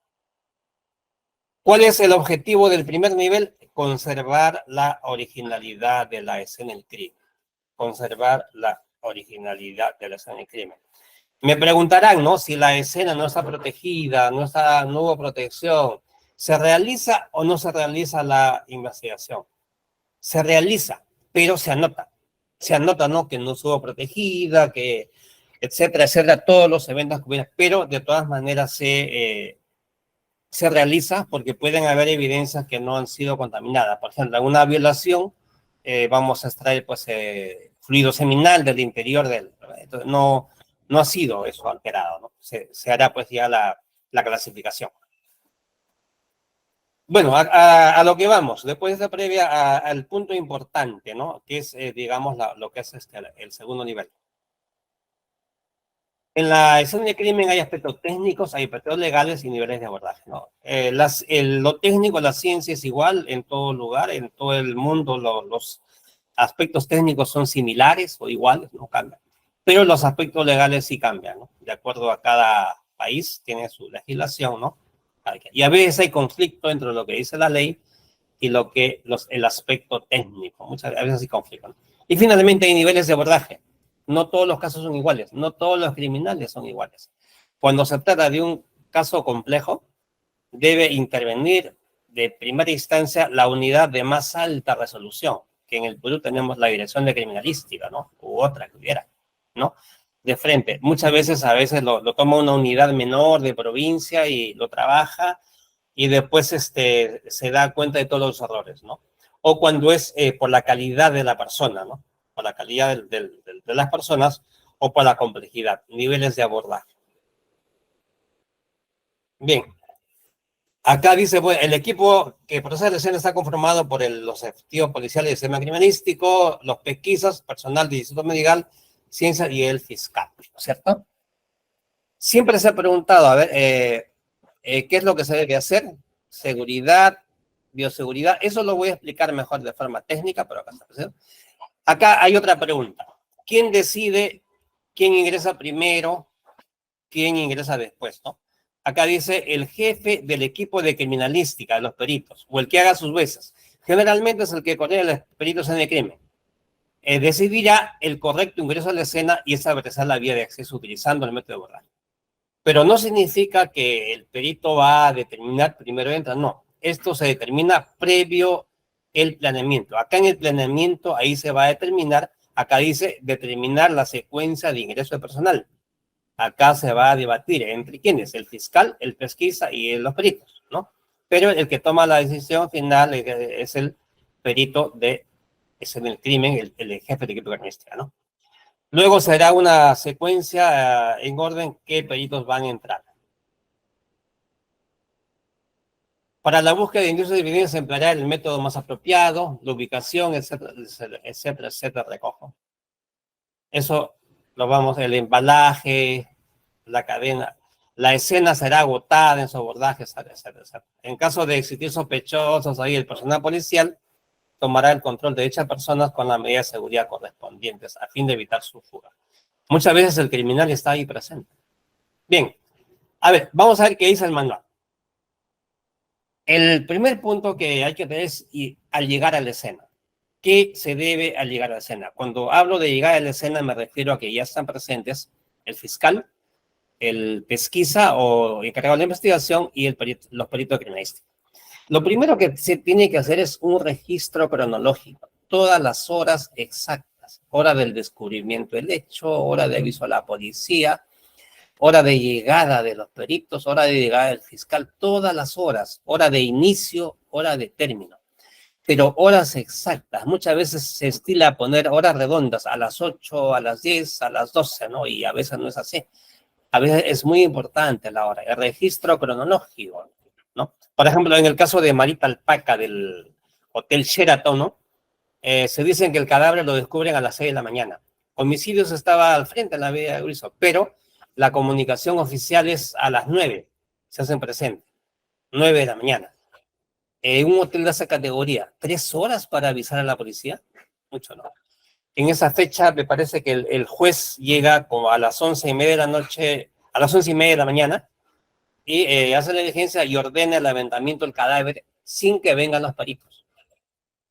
¿Cuál es el objetivo del primer nivel? Conservar la originalidad de la escena del crimen. Conservar la originalidad de la escena del crimen. Me preguntarán, ¿no? Si la escena no está protegida, no hubo protección, ¿se realiza o no se realiza la investigación? Se realiza, pero se anota. Se anota, ¿no? Que no estuvo protegida, que etcétera, etcétera, todos los eventos que hubieran, pero de todas maneras se realiza porque pueden haber evidencias que no han sido contaminadas. Por ejemplo, en una violación vamos a extraer pues fluido seminal del interior entonces, no ha sido eso alterado, ¿no? Se hará pues ya la clasificación. Bueno, a lo que vamos, después de esta previa al punto importante, ¿no? Que es, digamos, lo que es el segundo nivel. En la escena de crimen hay aspectos técnicos, hay aspectos legales y niveles de abordaje, ¿no? Lo técnico, la ciencia es igual en todo lugar, en todo el mundo, los aspectos técnicos son similares o iguales, no cambian. Pero los aspectos legales sí cambian, ¿no? De acuerdo a cada país, tiene su legislación, ¿no? Y a veces hay conflicto entre lo que dice la ley y el aspecto técnico. Muchas veces hay conflicto, ¿no? Y finalmente hay niveles de abordaje. No todos los casos son iguales, no todos los criminales son iguales. Cuando se trata de un caso complejo, debe intervenir de primera instancia la unidad de más alta resolución, que en el Perú tenemos la Dirección de Criminalística, ¿no? U otra que hubiera, ¿no? De frente. Muchas veces, a veces lo toma una unidad menor de provincia y lo trabaja y después se da cuenta de todos los errores, ¿no? O cuando es por la calidad de la persona, ¿no? Por la calidad de las personas o por la complejidad, niveles de abordaje. Bien, acá dice, bueno, el equipo que procesa la escena está conformado por los efectivos policiales del sistema criminalístico, los pesquisas, personal del Instituto Medical, Ciencia y el fiscal, ¿no es cierto? Siempre se ha preguntado, a ver, ¿qué es lo que se debe hacer? Seguridad, bioseguridad, eso lo voy a explicar mejor de forma técnica, pero acá está, ¿sí? Acá hay otra pregunta. ¿Quién decide quién ingresa primero, quién ingresa después, ¿no? Acá dice el jefe del equipo de criminalística, de los peritos, o el que haga sus veces. Generalmente es el que coordina los peritos en el crimen. Decidirá el correcto ingreso a la escena y establecer la vía de acceso utilizando el método de bordaje. Pero no significa que el perito va a determinar primero entra, no. Esto se determina previo el planeamiento. Acá en el planeamiento, ahí se va a determinar, acá dice determinar la secuencia de ingreso de personal. Acá se va a debatir entre quiénes, el fiscal, el pesquisa y los peritos, ¿no? Pero el que toma la decisión final es el perito es en el crimen, el jefe de equipo criminalística, ¿no? Luego será una secuencia en orden qué peritos van a entrar. Para la búsqueda de ingresos de evidencia se empleará el método más apropiado, la ubicación, etcétera, etcétera, etcétera, recojo. Eso lo vamos, el embalaje, la cadena, la escena será agotada en su abordaje, etcétera, etcétera, etcétera. En caso de existir sospechosos, ahí el personal policial tomará el control de dichas personas con las medidas de seguridad correspondientes a fin de evitar su fuga. Muchas veces el criminal está ahí presente. Bien, a ver, vamos a ver qué dice el manual. El primer punto que hay que tener es al llegar a la escena. ¿Qué se debe al llegar a la escena? Cuando hablo de llegar a la escena me refiero a que ya están presentes el fiscal, el pesquisa o encargado de la investigación y los peritos criminalísticos. Lo primero que se tiene que hacer es un registro cronológico, todas las horas exactas, hora del descubrimiento del hecho, hora de aviso a la policía, hora de llegada de los peritos, hora de llegada del fiscal, todas las horas, hora de inicio, hora de término, pero horas exactas. Muchas veces se estila poner horas redondas a las 8, a las 10, a las 12, ¿no? Y a veces no es así. A veces es muy importante la hora, el registro cronológico, ¿no? Por ejemplo, en el caso de Marita Alpaca del Hotel Sheraton, ¿no? Se dicen que el cadáver lo descubren a las 6 de la mañana. Homicidios estaba al frente en la vía de Griso, pero la comunicación oficial es a las 9, se hacen presentes, 9 de la mañana. Un hotel de esa categoría, 3 horas para avisar a la policía, mucho no. En esa fecha me parece que el juez llega como a las 11:30 de la noche, a las 11:30 de la mañana, y hace la diligencia y ordena el levantamiento del cadáver sin que vengan los peritos.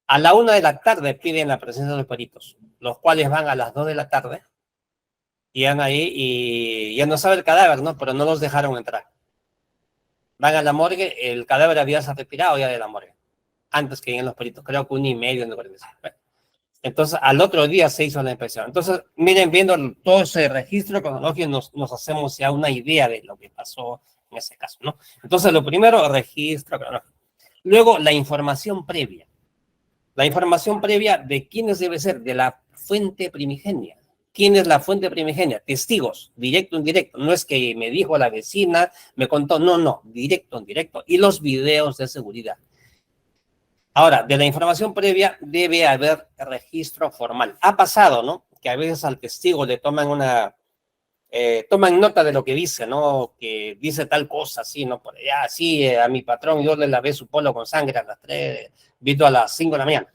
A la 1 de la tarde piden la presencia de los peritos, los cuales van a las 2 de la tarde, y van ahí y ya no sabe el cadáver, ¿no? Pero no los dejaron entrar. Van a la morgue, el cadáver había se retirado ya de la morgue, antes que lleguen los peritos, creo que 1:30, no parece. Entonces, al otro día se hizo la inspección. Entonces, miren, viendo todo ese registro cronológico, nos hacemos ya una idea de lo que pasó en ese caso, ¿no? Entonces, lo primero, registro cronológico. Luego, la información previa. La información previa de quiénes debe ser, de la fuente primigenia. ¿Quién es la fuente primigenia? Testigos, directo, indirecto. No es que me dijo la vecina, me contó, no, directo, indirecto. Y los videos de seguridad. Ahora, de la información previa debe haber registro formal. Ha pasado, ¿no? Que a veces al testigo le toman toman nota de lo que dice, ¿no? Que dice tal cosa, así, ¿no? Por allá, así, a mi patrón yo le lavé su polo con sangre a las 3, visto a las 5 de la mañana.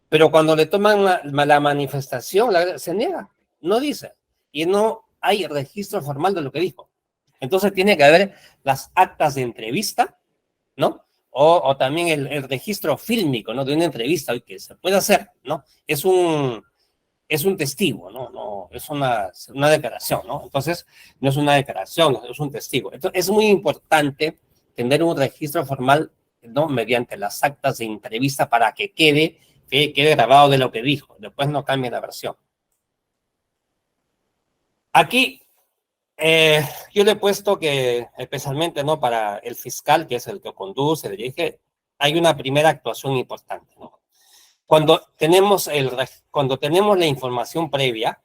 Pero cuando le toman la manifestación, se niega, no dice. Y no hay registro formal de lo que dijo. Entonces tiene que haber las actas de entrevista, ¿no? O también el registro fílmico, ¿no? De una entrevista que se puede hacer, ¿no? Es un testigo, ¿no? No, es una declaración, ¿no? Entonces, no es una declaración, es un testigo. Entonces, es muy importante tener un registro formal, ¿no? Mediante las actas de entrevista para que quede grabado de lo que dijo. Después no cambie la versión. Aquí Yo le he puesto que, especialmente, ¿no?, para el fiscal, que es el que conduce, dirige, hay una primera actuación importante, ¿no? Cuando tenemos la información previa,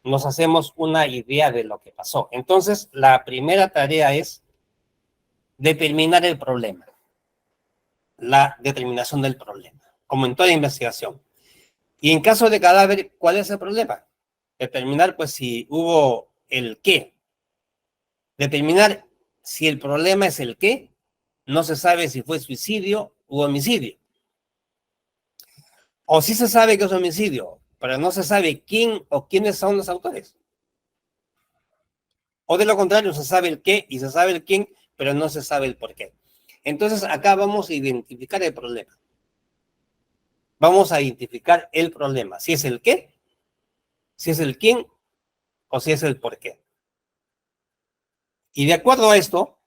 nos hacemos una idea de lo que pasó. Entonces, la primera tarea es determinar el problema, la determinación del problema, como en toda investigación. Y en caso de cadáver, ¿cuál es el problema? Determinar, pues, si hubo el qué. Determinar si el problema es el qué, no se sabe si fue suicidio u homicidio. O sí se sabe que es homicidio, pero no se sabe quién o quiénes son los autores. O de lo contrario, se sabe el qué y se sabe el quién, pero no se sabe el por qué. Entonces, acá vamos a identificar el problema. Vamos a identificar el problema. Si es el qué, si es el quién o si es el por qué. Y de acuerdo a esto,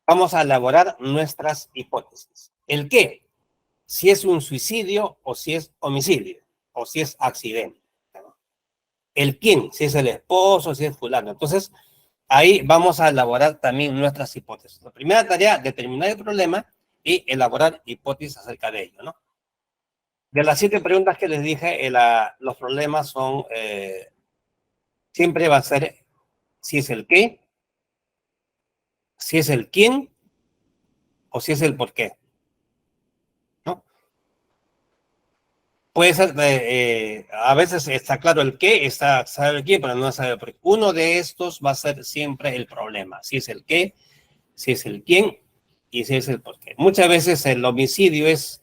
vamos a elaborar nuestras hipótesis. El qué, si es un suicidio o si es homicidio o si es accidente. El quién, si es el esposo, si es fulano. Entonces, ahí vamos a elaborar también nuestras hipótesis. La primera tarea, determinar el problema y elaborar hipótesis acerca de ello, ¿no? De las 7 preguntas que les dije, los problemas son, siempre va a ser si es el qué, si es el quién o si es el por qué, ¿no? Puede ser, a veces está claro el qué, sabe el quién, pero no sabe el por qué. Uno de estos va a ser siempre el problema, si es el qué, si es el quién y si es el por qué. Muchas veces el homicidio es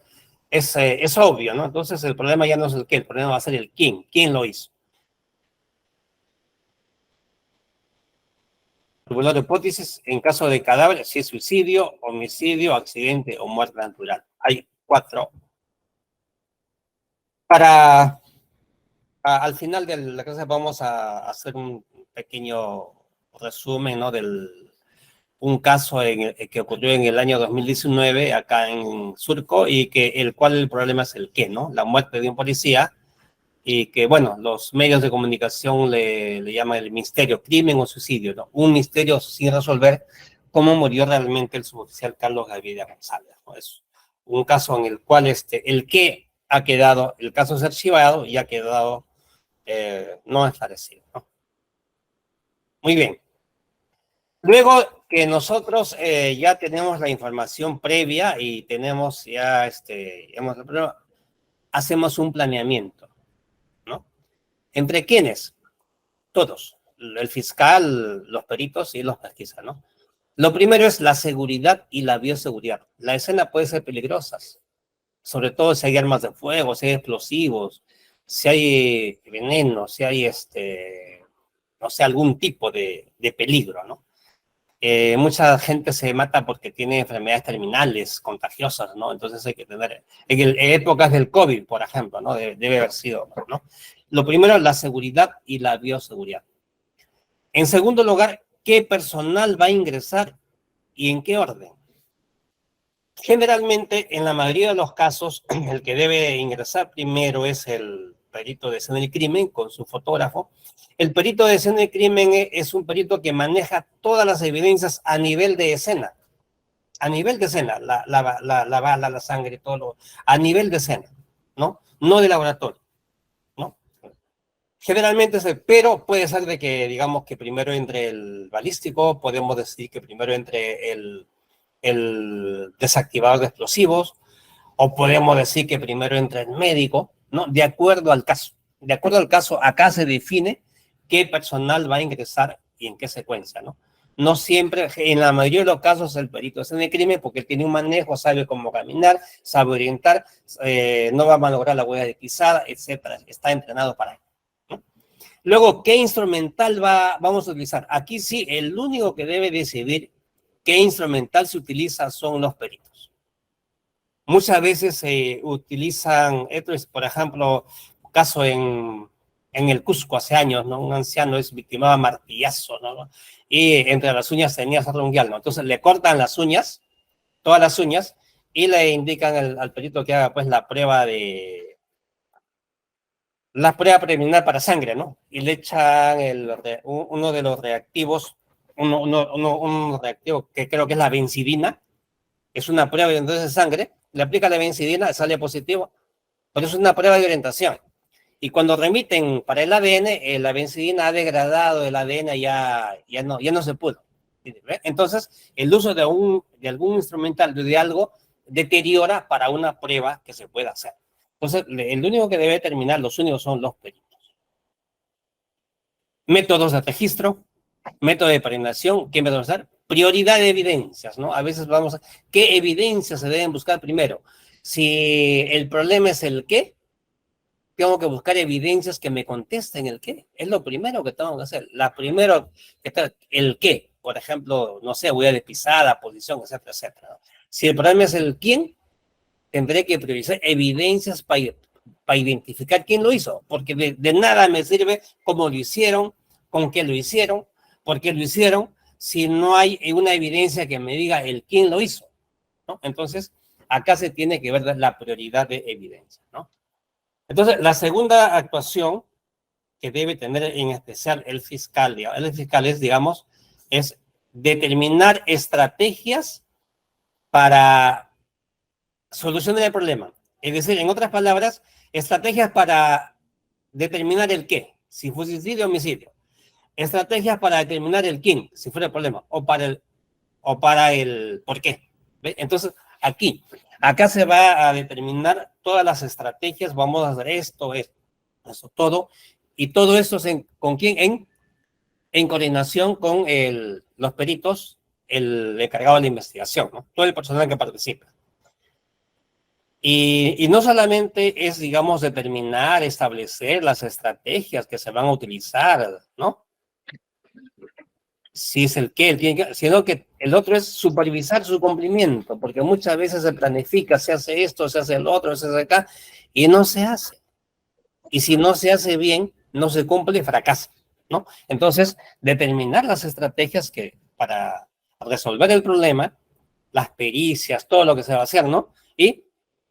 obvio, ¿no? Entonces el problema ya no es el qué, el problema va a ser el quién lo hizo. Formular hipótesis en caso de cadáver, si es suicidio, homicidio, accidente o muerte natural. Hay 4. Al final de la clase vamos a hacer un pequeño resumen, ¿no?, un caso que ocurrió en el año 2019 acá en Surco y el cual el problema es el qué, ¿no? La muerte de un policía y que, bueno, los medios de comunicación le llaman el misterio, crimen o suicidio, ¿no? Un misterio sin resolver, cómo murió realmente el suboficial Carlos Gaviria González, ¿no? Es un caso en el cual el qué ha quedado, el caso es archivado y ha quedado no esclarecido, ¿no? Muy bien. Luego que nosotros ya tenemos la información previa y tenemos ya, hacemos un planeamiento, ¿no? ¿Entre quiénes? Todos. El fiscal, los peritos y los pesquisas, ¿no? Lo primero es la seguridad y la bioseguridad. La escena puede ser peligrosa, sobre todo si hay armas de fuego, si hay explosivos, si hay veneno, si hay, no sé, algún tipo de peligro, ¿no? Mucha gente se mata porque tiene enfermedades terminales, contagiosas, ¿no? Entonces hay que tener, en épocas del COVID, por ejemplo, ¿no? Debe haber sido, ¿no? Lo primero es la seguridad y la bioseguridad. En segundo lugar, ¿qué personal va a ingresar y en qué orden? Generalmente, en la mayoría de los casos, el que debe ingresar primero es el perito de escena del crimen con su fotógrafo. El perito de escena del crimen es un perito que maneja todas las evidencias a nivel de escena. A nivel de escena, la bala, la sangre, todo a nivel de escena, ¿no? No de laboratorio, ¿no? Generalmente, pero puede ser de que, digamos, que primero entre el balístico, podemos decir que primero entre el desactivador de explosivos, o podemos decir que primero entra el médico, ¿no? De acuerdo al caso. De acuerdo al caso, acá se define qué personal va a ingresar y en qué secuencia, ¿no? No siempre, en la mayoría de los casos, el perito es en el crimen porque tiene un manejo, sabe cómo caminar, sabe orientar, no va a malograr la huella de pisada, etcétera. Está entrenado para ello, ¿no? Luego, ¿qué instrumental vamos a utilizar? Aquí sí, el único que debe decidir qué instrumental se utiliza son los peritos. Muchas veces se utilizan, esto es, por ejemplo, un caso en el Cusco hace años, ¿no? Un anciano es victimado a martillazo, ¿no? Y entre las uñas tenía cerro unguial, ¿no? Entonces le cortan las uñas, todas las uñas, y le indican al perito que haga, pues, la prueba de la prueba preliminar para sangre, ¿no? Y le echan uno de los reactivos, un reactivo que creo que es la benzidina, es una prueba entonces de sangre, le aplica la benzidina, sale positivo, pero es una prueba de orientación. Y cuando remiten para el ADN, la benzidina ha degradado el ADN, ya no se pudo. Entonces, el uso de algún instrumental, de algo, deteriora para una prueba que se pueda hacer. Entonces, el único que debe terminar, los únicos son los peritos. Métodos de registro, método de pregnación, ¿qué método usar? Prioridad de evidencias, ¿no? A veces vamos a... ¿Qué evidencias se deben buscar primero? Si el problema es el qué, tengo que buscar evidencias que me contesten el qué. Es lo primero que tengo que hacer. El qué. Por ejemplo, no sé, huella de pisada, posición, etcétera, etcétera, ¿no? Si el problema es el quién, tendré que priorizar evidencias para identificar quién lo hizo, porque de nada me sirve cómo lo hicieron, con qué lo hicieron, por qué lo hicieron, si no hay una evidencia que me diga el quién lo hizo, ¿no? Entonces, acá se tiene que ver la prioridad de evidencia, ¿no? Entonces, la segunda actuación que debe tener en especial el fiscal es, digamos, es determinar estrategias para solucionar el problema. Es decir, en otras palabras, estrategias para determinar el qué, si fue suicidio o homicidio. Estrategias para determinar el quién, si fuera el problema, o para el por qué. ¿Ve? Entonces, acá se va a determinar todas las estrategias, vamos a hacer esto, eso, todo, y todo esto ¿con quién? En coordinación con los peritos, el encargado de la investigación, ¿no? Todo el personal que participa. Y no solamente es, digamos, determinar, establecer las estrategias que se van a utilizar, ¿no? Si es el qué, sino que el otro es supervisar su cumplimiento, porque muchas veces se planifica, se hace esto, se hace el otro, se hace acá, y no se hace. Y si no se hace bien, no se cumple y fracasa, ¿no? Entonces, determinar las estrategias para resolver el problema, las pericias, todo lo que se va a hacer, ¿no? Y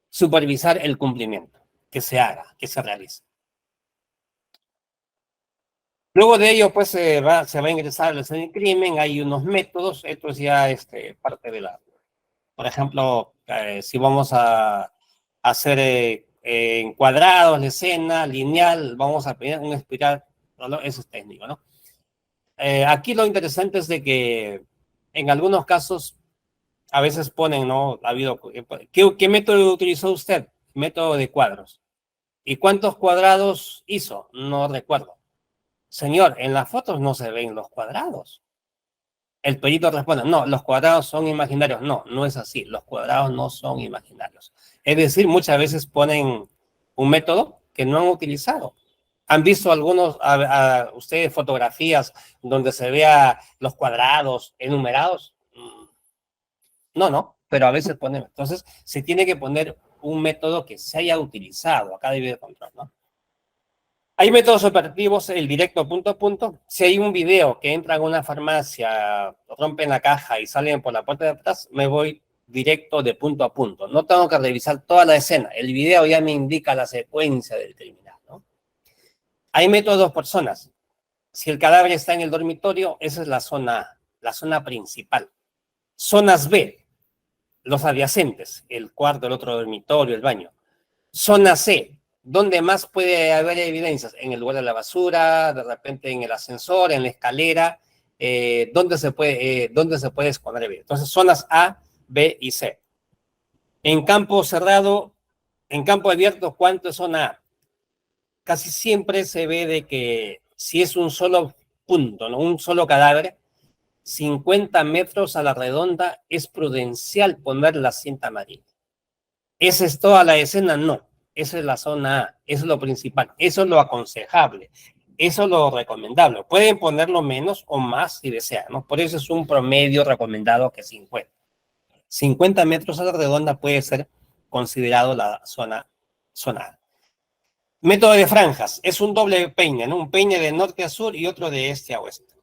supervisar el cumplimiento, que se haga, que se realice. Luego de ello, pues se va a ingresar al escena del crimen, hay unos métodos, esto es ya parte de por ejemplo, si vamos a hacer encuadrados la escena, lineal, vamos a pedir un espiral, ¿no? Eso es técnico, ¿no? Aquí lo interesante es de que en algunos casos a veces ponen, ¿no? ¿Qué método utilizó usted? Método de cuadros. ¿Y cuántos cuadrados hizo? No recuerdo. Señor, en las fotos no se ven los cuadrados. El perito responde, no, los cuadrados son imaginarios. No, no es así. Los cuadrados no son imaginarios. Es decir, muchas veces ponen un método que no han utilizado. ¿Han visto ustedes fotografías donde se vea los cuadrados enumerados? No, pero a veces ponen. Entonces, se tiene que poner un método que se haya utilizado. Acá debe de control, ¿no? Hay métodos operativos, el directo punto a punto. Si hay un video que entra en una farmacia, rompen la caja y salen por la puerta de atrás, me voy directo de punto a punto. No tengo que revisar toda la escena. El video ya me indica la secuencia del criminal, ¿no? Hay métodos por zonas. Si el cadáver está en el dormitorio, esa es la zona principal. Zonas B, los adyacentes, el cuarto, el otro dormitorio, el baño. Zona C, ¿dónde más puede haber evidencias? En el lugar de la basura, de repente en el ascensor, en la escalera, ¿dónde se puede esconder evidencia? Entonces, zonas A, B y C. En campo cerrado, en campo abierto, ¿cuánto es zona A? Casi siempre se ve de que si es un solo punto, ¿no? Un solo cadáver, 50 metros a la redonda es prudencial poner la cinta amarilla. ¿Esa es toda la escena? No. Esa es la zona A, eso es lo principal, eso es lo aconsejable, eso es lo recomendable. Pueden ponerlo menos o más si desean, ¿no? Por eso es un promedio recomendado que 50. 50 metros a la redonda puede ser considerado la zona A. Método de franjas, es un doble peine, ¿no? Un peine de norte a sur y otro de este a oeste.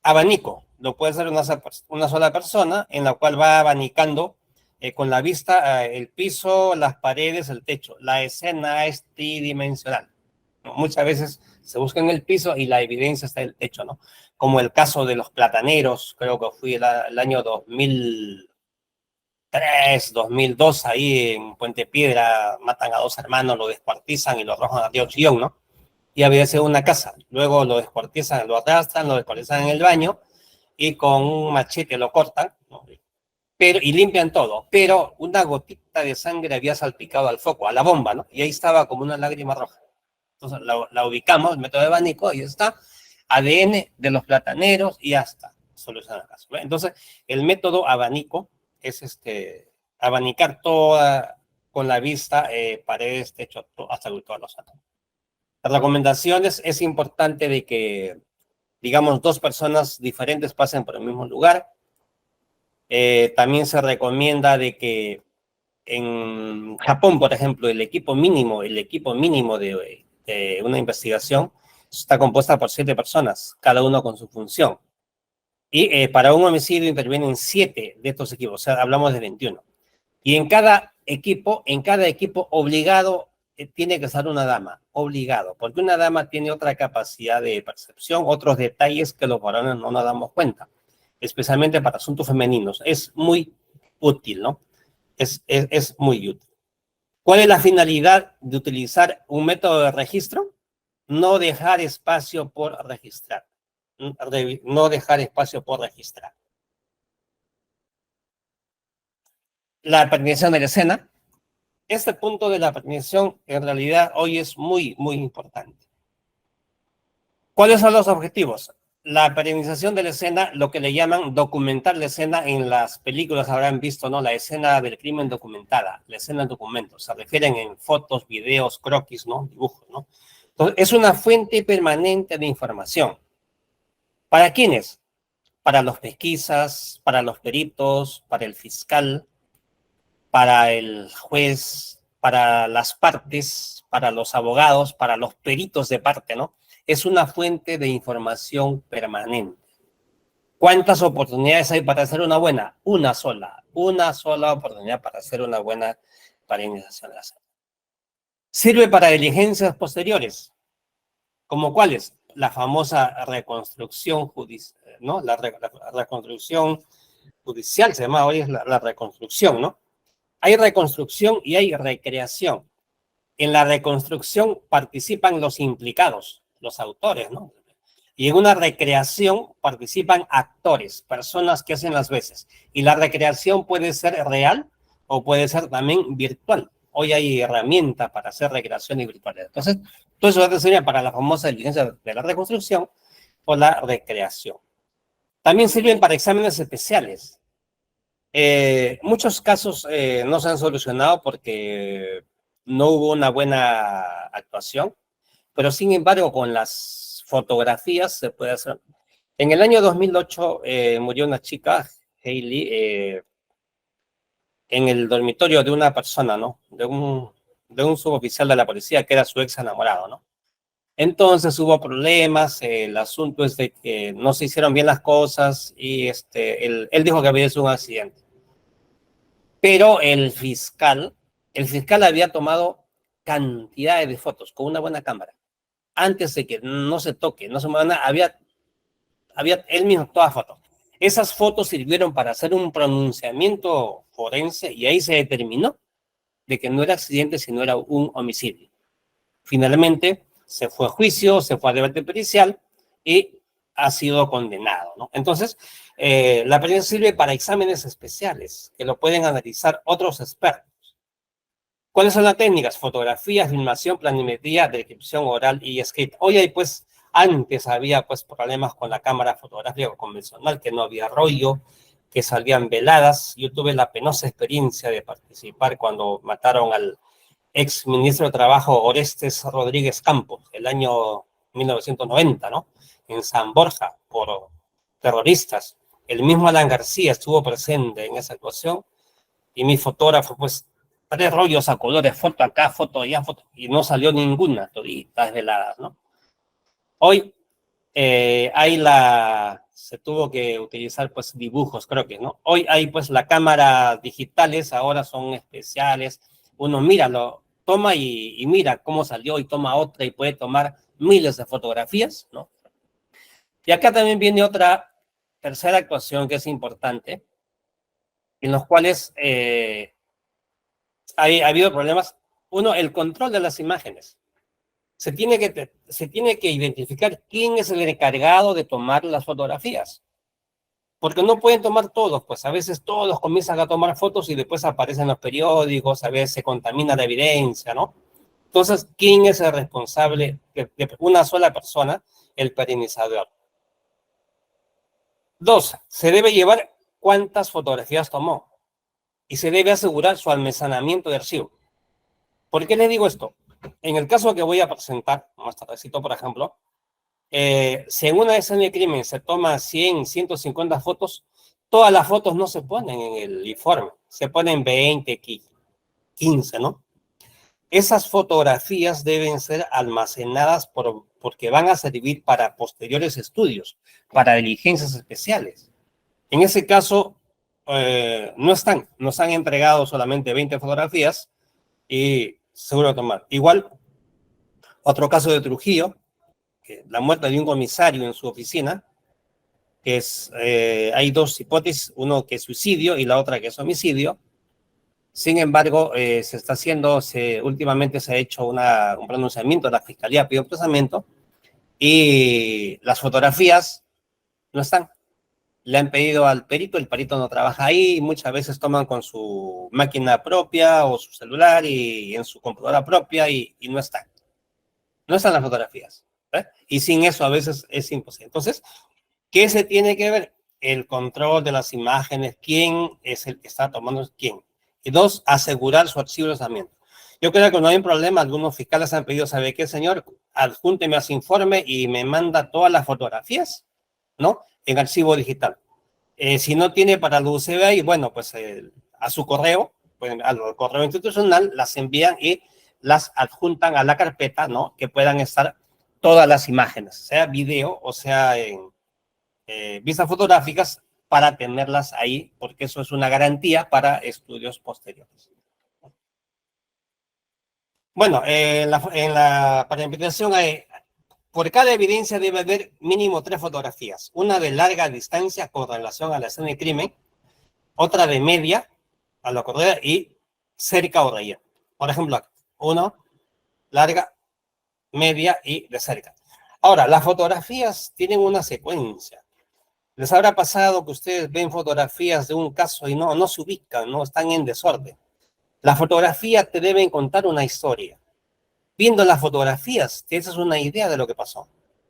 Abanico, lo puede hacer una sola persona en la cual va abanicando con la vista el piso, las paredes, el techo. La escena es tridimensional. Muchas veces se busca en el piso y la evidencia está en el techo, ¿no? Como el caso de los plataneros, creo que fue el año 2003, 2002, ahí en Puente Piedra, matan a dos hermanos, lo descuartizan y lo arrojan al río Chillón, ¿no? Y había sido una casa, luego lo descuartizan, lo arrastran, lo descuartizan en el baño y con un machete lo cortan, ¿no? Y limpian todo, pero una gotita de sangre había salpicado al foco, a la bomba, ¿no? Y ahí estaba como una lágrima roja. Entonces la ubicamos, el método de abanico, y está ADN de los plataneros y ya está, soluciona el caso. Entonces, el método abanico es abanicar toda con la vista, paredes, techo, hasta todos los átomos. Las recomendaciones es importante de que, digamos, dos personas diferentes pasen por el mismo lugar. También se recomienda de que en Japón, por ejemplo, el equipo mínimo de una investigación está compuesta por 7 personas, cada uno con su función. Y para un homicidio intervienen 7 de estos equipos, o sea, hablamos de 21. Y en cada equipo obligado tiene que estar una dama, obligado, porque una dama tiene otra capacidad de percepción, otros detalles que los varones no nos damos cuenta, especialmente para asuntos femeninos. Es muy útil, ¿no? Es muy útil. ¿Cuál es la finalidad de utilizar un método de registro? No dejar espacio por registrar. No dejar espacio por registrar. La percepción de la escena. Este punto de la percepción en realidad hoy es muy, muy importante. ¿Cuáles son los objetivos? La periodización de la escena, lo que le llaman documentar la escena. En las películas habrán visto, ¿no? La escena del crimen documentada, la escena en documentos. Se refieren en fotos, videos, croquis, ¿no? Dibujos, ¿no? Entonces, es una fuente permanente de información. ¿Para quiénes? Para los pesquisas, para los peritos, para el fiscal, para el juez, para las partes, para los abogados, para los peritos de parte, ¿no? Es una fuente de información permanente. ¿Cuántas oportunidades hay para hacer una buena? Una sola oportunidad para hacer una buena paralización de la escena. Sirve para diligencias posteriores, ¿como cuáles? La famosa reconstrucción judicial, ¿no? La reconstrucción judicial se llama hoy, es la reconstrucción, ¿no? Hay reconstrucción y hay recreación. En la reconstrucción participan los implicados, los autores, ¿no? Y en una recreación participan actores, personas que hacen las veces. Y la recreación puede ser real o puede ser también virtual. Hoy hay herramientas para hacer recreaciones virtuales. Entonces, todo eso sería para la famosa diligencia de la reconstrucción o la recreación. También sirven para exámenes especiales. Muchos casos no se han solucionado porque no hubo una buena actuación, pero sin embargo con las fotografías se puede hacer. En el año 2008 murió una chica, Hailey, en el dormitorio de una persona, ¿no? De un suboficial de la policía que era su ex enamorado, ¿no? Entonces hubo problemas, el asunto es de que no se hicieron bien las cosas y él dijo que había sido un accidente. Pero el fiscal había tomado cantidades de fotos con una buena cámara. Antes de que no se toque, no se mueva, había él mismo todas fotos. Esas fotos sirvieron para hacer un pronunciamiento forense y ahí se determinó de que no era accidente, sino era un homicidio. Finalmente se fue a juicio, se fue a debate pericial y ha sido condenado, ¿no? Entonces, la pericial sirve para exámenes especiales que lo pueden analizar otros expertos. ¿Cuáles son las técnicas? Fotografía, filmación, planimetría, descripción oral y script. Hoy hay, pues, antes había, pues, problemas con la cámara fotográfica convencional, que no había rollo, que salían veladas. Yo tuve la penosa experiencia de participar cuando mataron al ex ministro de Trabajo Orestes Rodríguez Campos, el año 1990, ¿no? En San Borja, por terroristas. El mismo Alan García estuvo presente en esa actuación y mi fotógrafo, pues, 3 rollos a colores, foto acá, foto allá, foto, y no salió ninguna, toditas veladas, ¿no? Hoy se tuvo que utilizar, pues, dibujos, creo que, ¿no? Hoy hay, pues, la cámara digitales, ahora son especiales, uno mira toma y mira cómo salió y toma otra y puede tomar miles de fotografías, ¿no? Y acá también viene otra tercera actuación que es importante, en los cuales ha habido problemas. Uno, el control de las imágenes. Se tiene que identificar quién es el encargado de tomar las fotografías. Porque no pueden tomar todos, pues a veces todos comienzan a tomar fotos y después aparecen en los periódicos, a veces se contamina la evidencia, ¿no? Entonces, ¿quién es el responsable de una sola persona, el perenizador? Dos, se debe llevar cuántas fotografías tomó y se debe asegurar su almacenamiento de archivo. ¿Por qué les digo esto? En el caso que voy a presentar más tardecito, por ejemplo, si en una escena de crimen se toma 100, 150 fotos, todas las fotos no se ponen en el informe, se ponen 20, 15, ¿no? Esas fotografías deben ser almacenadas porque van a servir para posteriores estudios, para diligencias especiales. En ese caso, nos han entregado solamente 20 fotografías y seguro tomar. Igual, otro caso de Trujillo, que la muerte de un comisario en su oficina, que hay dos hipótesis, uno que es suicidio y la otra que es homicidio. Sin embargo, últimamente se ha hecho un pronunciamiento, la Fiscalía pidió un procesamiento y las fotografías no están. Le han pedido al perito, el perito no trabaja ahí, muchas veces toman con su máquina propia o su celular y en su computadora propia y no están. No están las fotografías. Y sin eso a veces es imposible. Entonces, ¿qué se tiene que ver? El control de las imágenes, quién es el que está tomando quién. Y dos, asegurar su archivamiento. Yo creo que no hay un problema, algunos fiscales han pedido, ¿sabe qué, señor? Adjúnteme a su informe y me manda todas las fotografías, ¿no? En archivo digital. Si no tiene para el UCBI, bueno, pues a su correo, pues, al correo institucional, las envían y las adjuntan a la carpeta, ¿no? Que puedan estar todas las imágenes, sea video o sea en vistas fotográficas, para tenerlas ahí, porque eso es una garantía para estudios posteriores. Bueno, para la investigación, por cada evidencia debe haber mínimo 3 fotografías, una de larga distancia con relación a la escena de crimen, otra de media a la correa y cerca o relleno. Por ejemplo, uno, larga, media y de cerca. Ahora, las fotografías tienen una secuencia. Les habrá pasado que ustedes ven fotografías de un caso y no se ubican, no están en desorden. Las fotografías te deben contar una historia. Viendo las fotografías, te haces una idea de lo que pasó.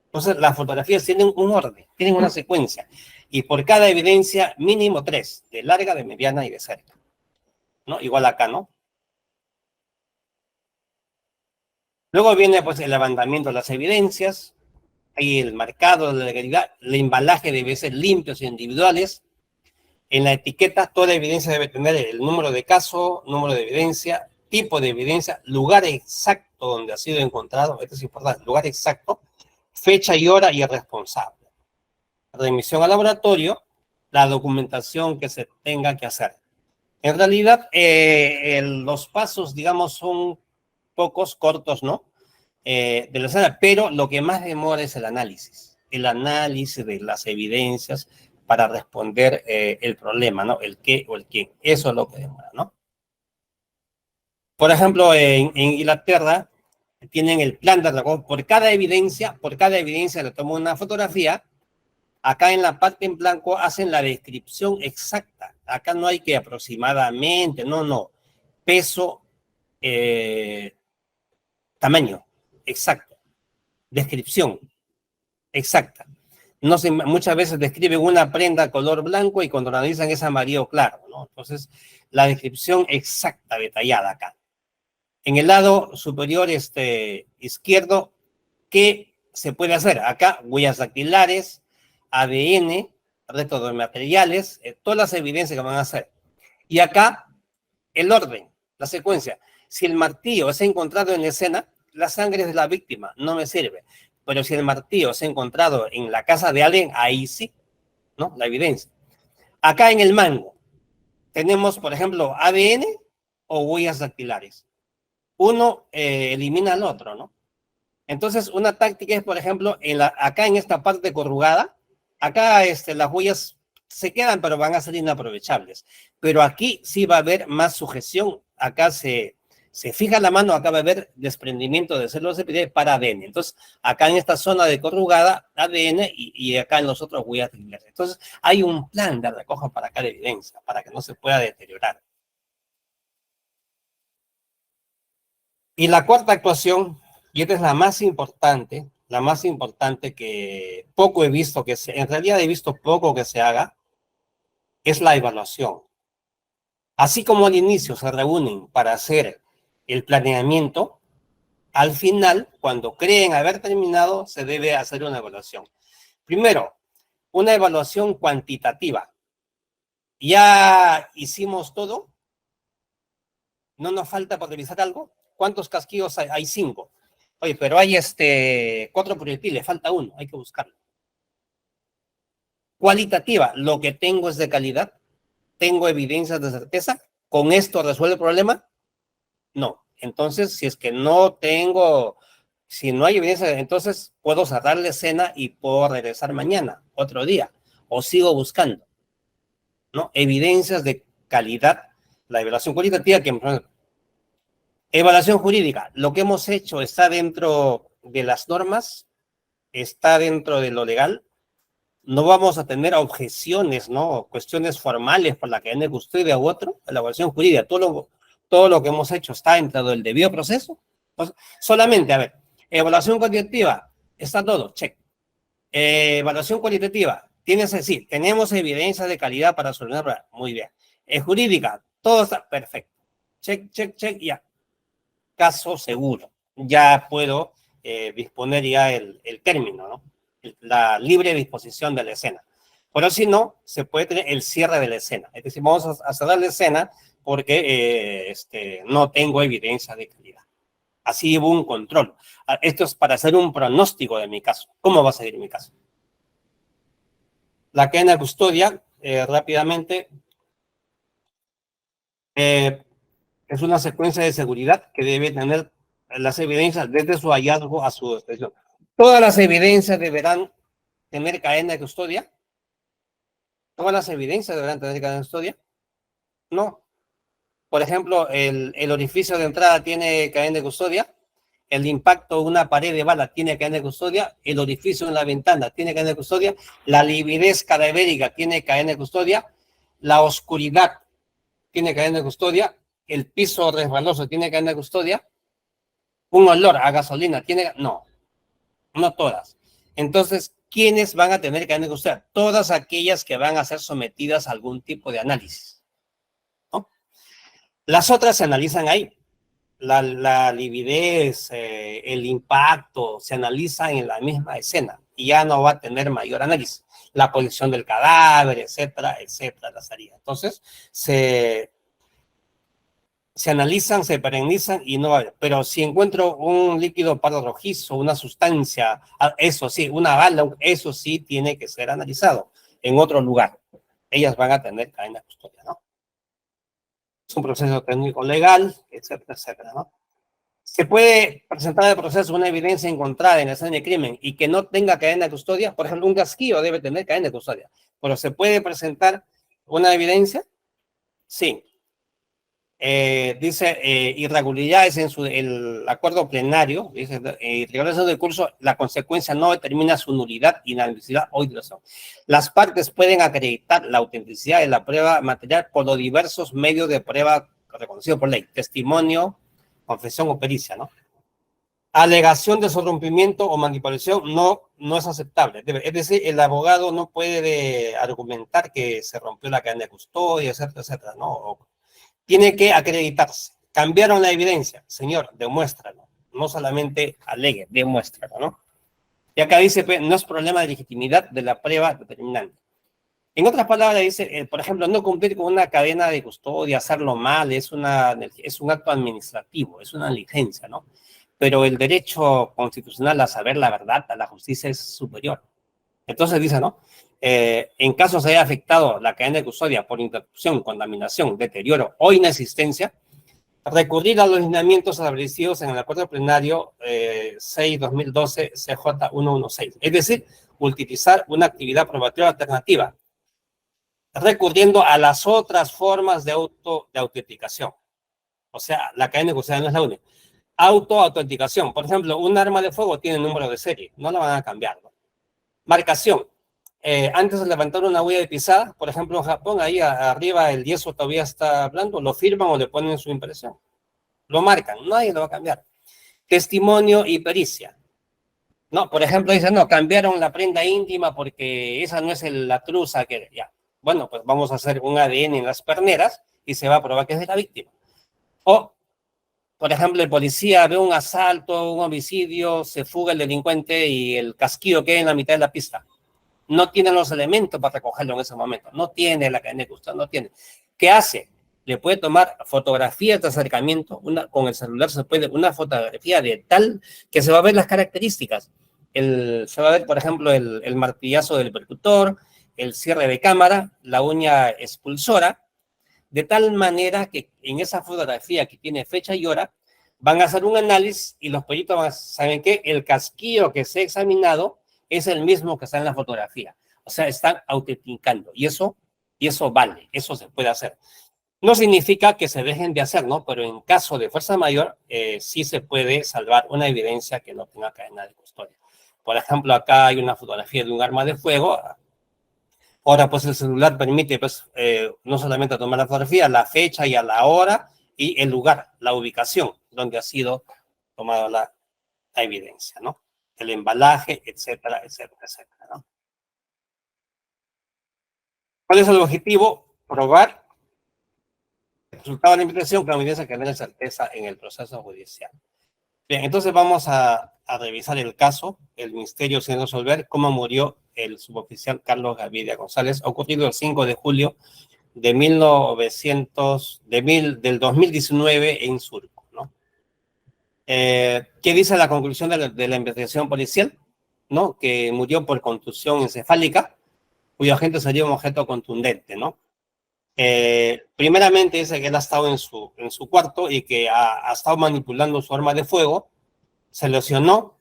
Entonces, las fotografías tienen un orden, tienen una secuencia. Y por cada evidencia, mínimo 3, de larga, de mediana y de cerca. ¿No? Igual acá, ¿no? Luego viene, pues, el levantamiento de las evidencias. Hay el marcado de la legalidad. El embalaje debe ser limpios e individuales. En la etiqueta, toda evidencia debe tener el número de caso, número de evidencia, tipo de evidencia, lugar exacto donde ha sido encontrado, esto es importante, lugar exacto, fecha y hora y el responsable. Remisión al laboratorio, la documentación que se tenga que hacer. En realidad, los pasos, digamos, son pocos, cortos, ¿no? De la escena, pero lo que más demora es el análisis de las evidencias para responder el problema, ¿no? El qué o el quién. Eso es lo que demora, ¿no? Por ejemplo, en Inglaterra tienen el plan de trabajo. Por cada evidencia le toman una fotografía. Acá en la parte en blanco hacen la descripción exacta. Acá no hay que aproximadamente, no. Peso, tamaño, exacto. Descripción, exacta. No sé, muchas veces describen una prenda color blanco y cuando la analizan es amarillo claro, ¿no? Entonces, la descripción exacta, detallada acá. En el lado superior izquierdo, ¿qué se puede hacer? Acá, huellas dactilares, ADN, resto de materiales, todas las evidencias que van a hacer. Y acá, el orden, la secuencia. Si el martillo es encontrado en la escena, la sangre es de la víctima, no me sirve. Pero si el martillo es encontrado en la casa de alguien, ahí sí, ¿no? La evidencia. Acá en el mango, tenemos, por ejemplo, ADN o huellas dactilares. uno elimina al otro, ¿no? Entonces, una táctica es, por ejemplo, acá en esta parte corrugada, acá las huellas se quedan, pero van a ser inaprovechables. Pero aquí sí va a haber más sujeción. Acá se fija la mano, acá va a haber desprendimiento de células epiteliales para ADN. Entonces, acá en esta zona de corrugada, ADN, y acá en los otros huellas dactilares. Entonces, hay un plan de recojo para cada evidencia, para que no se pueda deteriorar. Y la cuarta actuación, y esta es la más importante que poco he visto en realidad he visto poco que se haga, es la evaluación. Así como al inicio se reúnen para hacer el planeamiento, al final, cuando creen haber terminado, se debe hacer una evaluación. Primero, una evaluación cuantitativa. ¿Ya hicimos todo? ¿No nos falta por revisar algo? ¿Cuántos casquillos hay? Hay 5. Oye, pero hay 4 proyectiles, falta 1, hay que buscarlo. Cualitativa, lo que tengo es de calidad, tengo evidencias de certeza, ¿con esto resuelve el problema? No. Entonces, si es que no tengo, si no hay evidencia, entonces puedo cerrar la escena y puedo regresar mañana, otro día, o sigo buscando, ¿no? Evidencias de calidad, la evaluación cualitativa, evaluación jurídica, lo que hemos hecho está dentro de las normas, está dentro de lo legal, no vamos a tener objeciones, ¿no? Cuestiones formales por la cadena de custodia u otro, la evaluación jurídica, todo lo que hemos hecho está dentro del debido proceso. Entonces, solamente, a ver, evaluación cuantitativa, está todo, check. Evaluación cualitativa, sí, tenemos evidencia de calidad para solucionar, muy bien. Jurídica, todo está perfecto. Check, check, check, ya. Caso seguro. Ya puedo disponer ya el término, ¿no? La libre disposición de la escena. Pero si no, se puede tener el cierre de la escena. Es decir, vamos a cerrar la escena porque no tengo evidencia de calidad. Así hubo un control. Esto es para hacer un pronóstico de mi caso. ¿Cómo va a seguir mi caso? La cadena de custodia, rápidamente, es una secuencia de seguridad que debe tener las evidencias desde su hallazgo a su expresión. Todas las evidencias deberán tener cadena de custodia. ¿Todas las evidencias deberán tener cadena de custodia? No. Por ejemplo, el orificio de entrada tiene cadena de custodia. El impacto de una pared de bala tiene cadena de custodia. El orificio en la ventana tiene cadena de custodia. La lividez cadavérica tiene cadena de custodia. La oscuridad tiene cadena de custodia. El piso resbaloso tiene cadena de custodia. Un olor a gasolina tiene... No todas. Entonces, ¿quiénes van a tener cadena de custodia? Todas aquellas que van a ser sometidas a algún tipo de análisis, ¿no? Las otras se analizan ahí. La lividez, el impacto, se analizan en la misma escena y ya no va a tener mayor análisis. La posición del cadáver, etcétera, etcétera, las haría. Entonces, se analizan, se perennizan y no va a haber. Pero si encuentro un líquido pardo rojizo, una sustancia, eso sí, una bala, eso sí tiene que ser analizado en otro lugar. Ellas van a tener cadena de custodia, ¿no? Es un proceso técnico legal, etcétera, etcétera, ¿no? Se puede presentar el proceso una evidencia encontrada en la escena de crimen y que no tenga cadena de custodia. Por ejemplo, un casquillo debe tener cadena de custodia. Pero ¿se puede presentar una evidencia? Sí. Dice irregularidades en el acuerdo plenario, dice irregularidades del curso, la consecuencia no determina su nulidad, inadmisibilidad o dilación. Las partes pueden acreditar la autenticidad de la prueba material por los diversos medios de prueba reconocidos por ley, testimonio, confesión o pericia, ¿no? Alegación de sorrompimiento o manipulación no es aceptable. Es decir, el abogado no puede argumentar que se rompió la cadena de custodia, etcétera, etcétera, ¿no? Tiene que acreditarse. Cambiaron la evidencia. Señor, demuéstralo. No solamente alegue, demuéstralo, ¿no? Y acá dice, no es problema de legitimidad de la prueba determinante. En otras palabras, dice, por ejemplo, no cumplir con una cadena de custodia, hacerlo mal, es un acto administrativo, es una negligencia, ¿no? Pero el derecho constitucional a saber la verdad, a la justicia, es superior. Entonces dice, ¿no? En caso se haya afectado la cadena de custodia por interrupción, contaminación, deterioro o inexistencia, recurrir a los lineamientos establecidos en el acuerdo plenario 6-2012 CJ 116, es decir, utilizar una actividad probativa alternativa, recurriendo a las otras formas de autenticación. O sea, la cadena de custodia no es la única. Autenticación. Por ejemplo, un arma de fuego tiene número de serie, no la van a cambiar, ¿no? Marcación. Antes de levantar una huella de pisada, por ejemplo, en Japón, ahí arriba el yeso todavía está blando, lo firman o le ponen su impresión. Lo marcan, nadie lo va a cambiar. Testimonio y pericia. No, por ejemplo, dicen, no, cambiaron la prenda íntima porque esa no es la truza que... Ya. Bueno, pues vamos a hacer un ADN en las perneras y se va a probar que es de la víctima. O, por ejemplo, el policía ve un asalto, un homicidio, se fuga el delincuente y el casquillo queda en la mitad de la pista. No tiene los elementos para recogerlo en ese momento. No tiene la cadena de custodia, no tiene. ¿Qué hace? Le puede tomar fotografías de acercamiento. Con el celular se puede, una fotografía de tal que se va a ver las características. Se va a ver, por ejemplo, el martillazo del percutor, el cierre de cámara, la uña expulsora, de tal manera que en esa fotografía que tiene fecha y hora, van a hacer un análisis y los pollitos saben que el casquillo que se ha examinado es el mismo que está en la fotografía. O sea, están autenticando y eso vale, eso se puede hacer. No significa que se dejen de hacer, ¿no? Pero en caso de fuerza mayor, sí se puede salvar una evidencia que no tenga cadena de custodia. Por ejemplo, acá hay una fotografía de un arma de fuego. Ahora, pues el celular permite, pues, no solamente tomar la fotografía, la fecha y a la hora y el lugar, la ubicación donde ha sido tomada la evidencia, ¿no? El embalaje, etcétera, etcétera, etcétera, ¿no? ¿Cuál es el objetivo? Probar el resultado de la investigación con evidencia que tenga certeza en el proceso judicial. Bien, entonces vamos a revisar el caso, el misterio sin resolver, cómo murió el suboficial Carlos Gaviria González, ocurrido el 5 de julio de del 2019 en Surco, ¿no? ¿Qué dice la conclusión de la investigación policial? ¿No? Que murió por contusión encefálica, cuyo agente sería un objeto contundente, ¿no? Primeramente dice que él ha estado en su cuarto y que ha estado manipulando su arma de fuego, se lesionó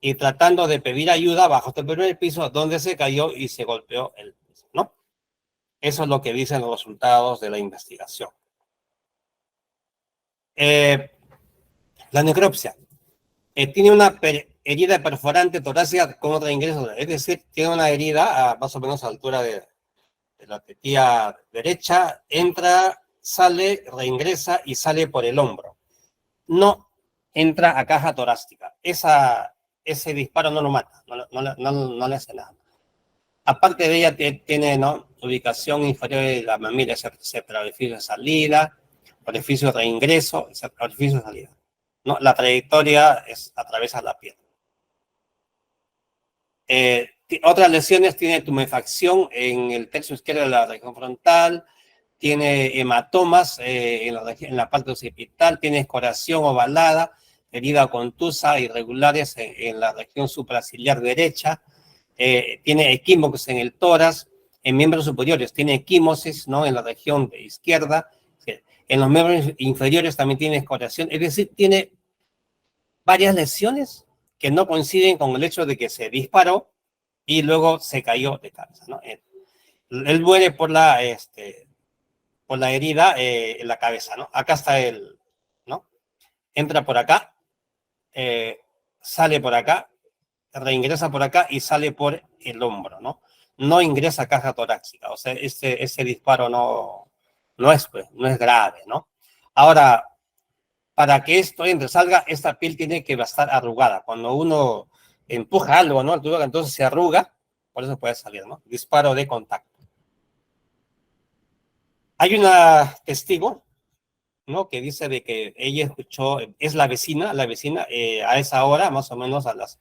y tratando de pedir ayuda bajó hasta el primer piso donde se cayó y se golpeó el piso, ¿no? Eso es lo que dicen los resultados de la investigación. La necropsia. Tiene una herida perforante torácica con otra ingreso, es decir, tiene una herida más o menos a la altura de la tetilla derecha, entra, sale, reingresa y sale por el hombro. No entra a caja torácica. Ese disparo no lo mata, no le hace nada. Aparte de ella, tiene, ¿no?, ubicación inferior de la mamila, etcétera, orificio de salida, orificio de reingreso, etcétera, orificio de salida. ¿No? La trayectoria atraviesa la piel. Otras lesiones, tiene tumefacción en el tercio izquierdo de la región frontal, tiene hematomas en la parte occipital, tiene escoración ovalada, herida contusa, irregulares en la región supraciliar derecha, tiene equimosis en el tórax, en miembros superiores tiene equimosis, ¿no?, en la región de izquierda, en los miembros inferiores también tiene escoración, es decir, tiene varias lesiones que no coinciden con el hecho de que se disparó y luego se cayó de cabeza, ¿no? Él muere por la herida en la cabeza, ¿no? Acá está ¿no? Entra por acá, sale por acá, reingresa por acá y sale por el hombro, ¿no? No ingresa a caja torácica, o sea, ese disparo no es grave, ¿no? Ahora, para que esto entre, salga, esta piel tiene que estar arrugada. Cuando uno empuja algo, ¿no?, entonces se arruga, por eso puede salir, ¿no? Disparo de contacto. Hay una testigo, ¿no?, que dice de que ella escuchó, es la vecina, a esa hora, más o menos a las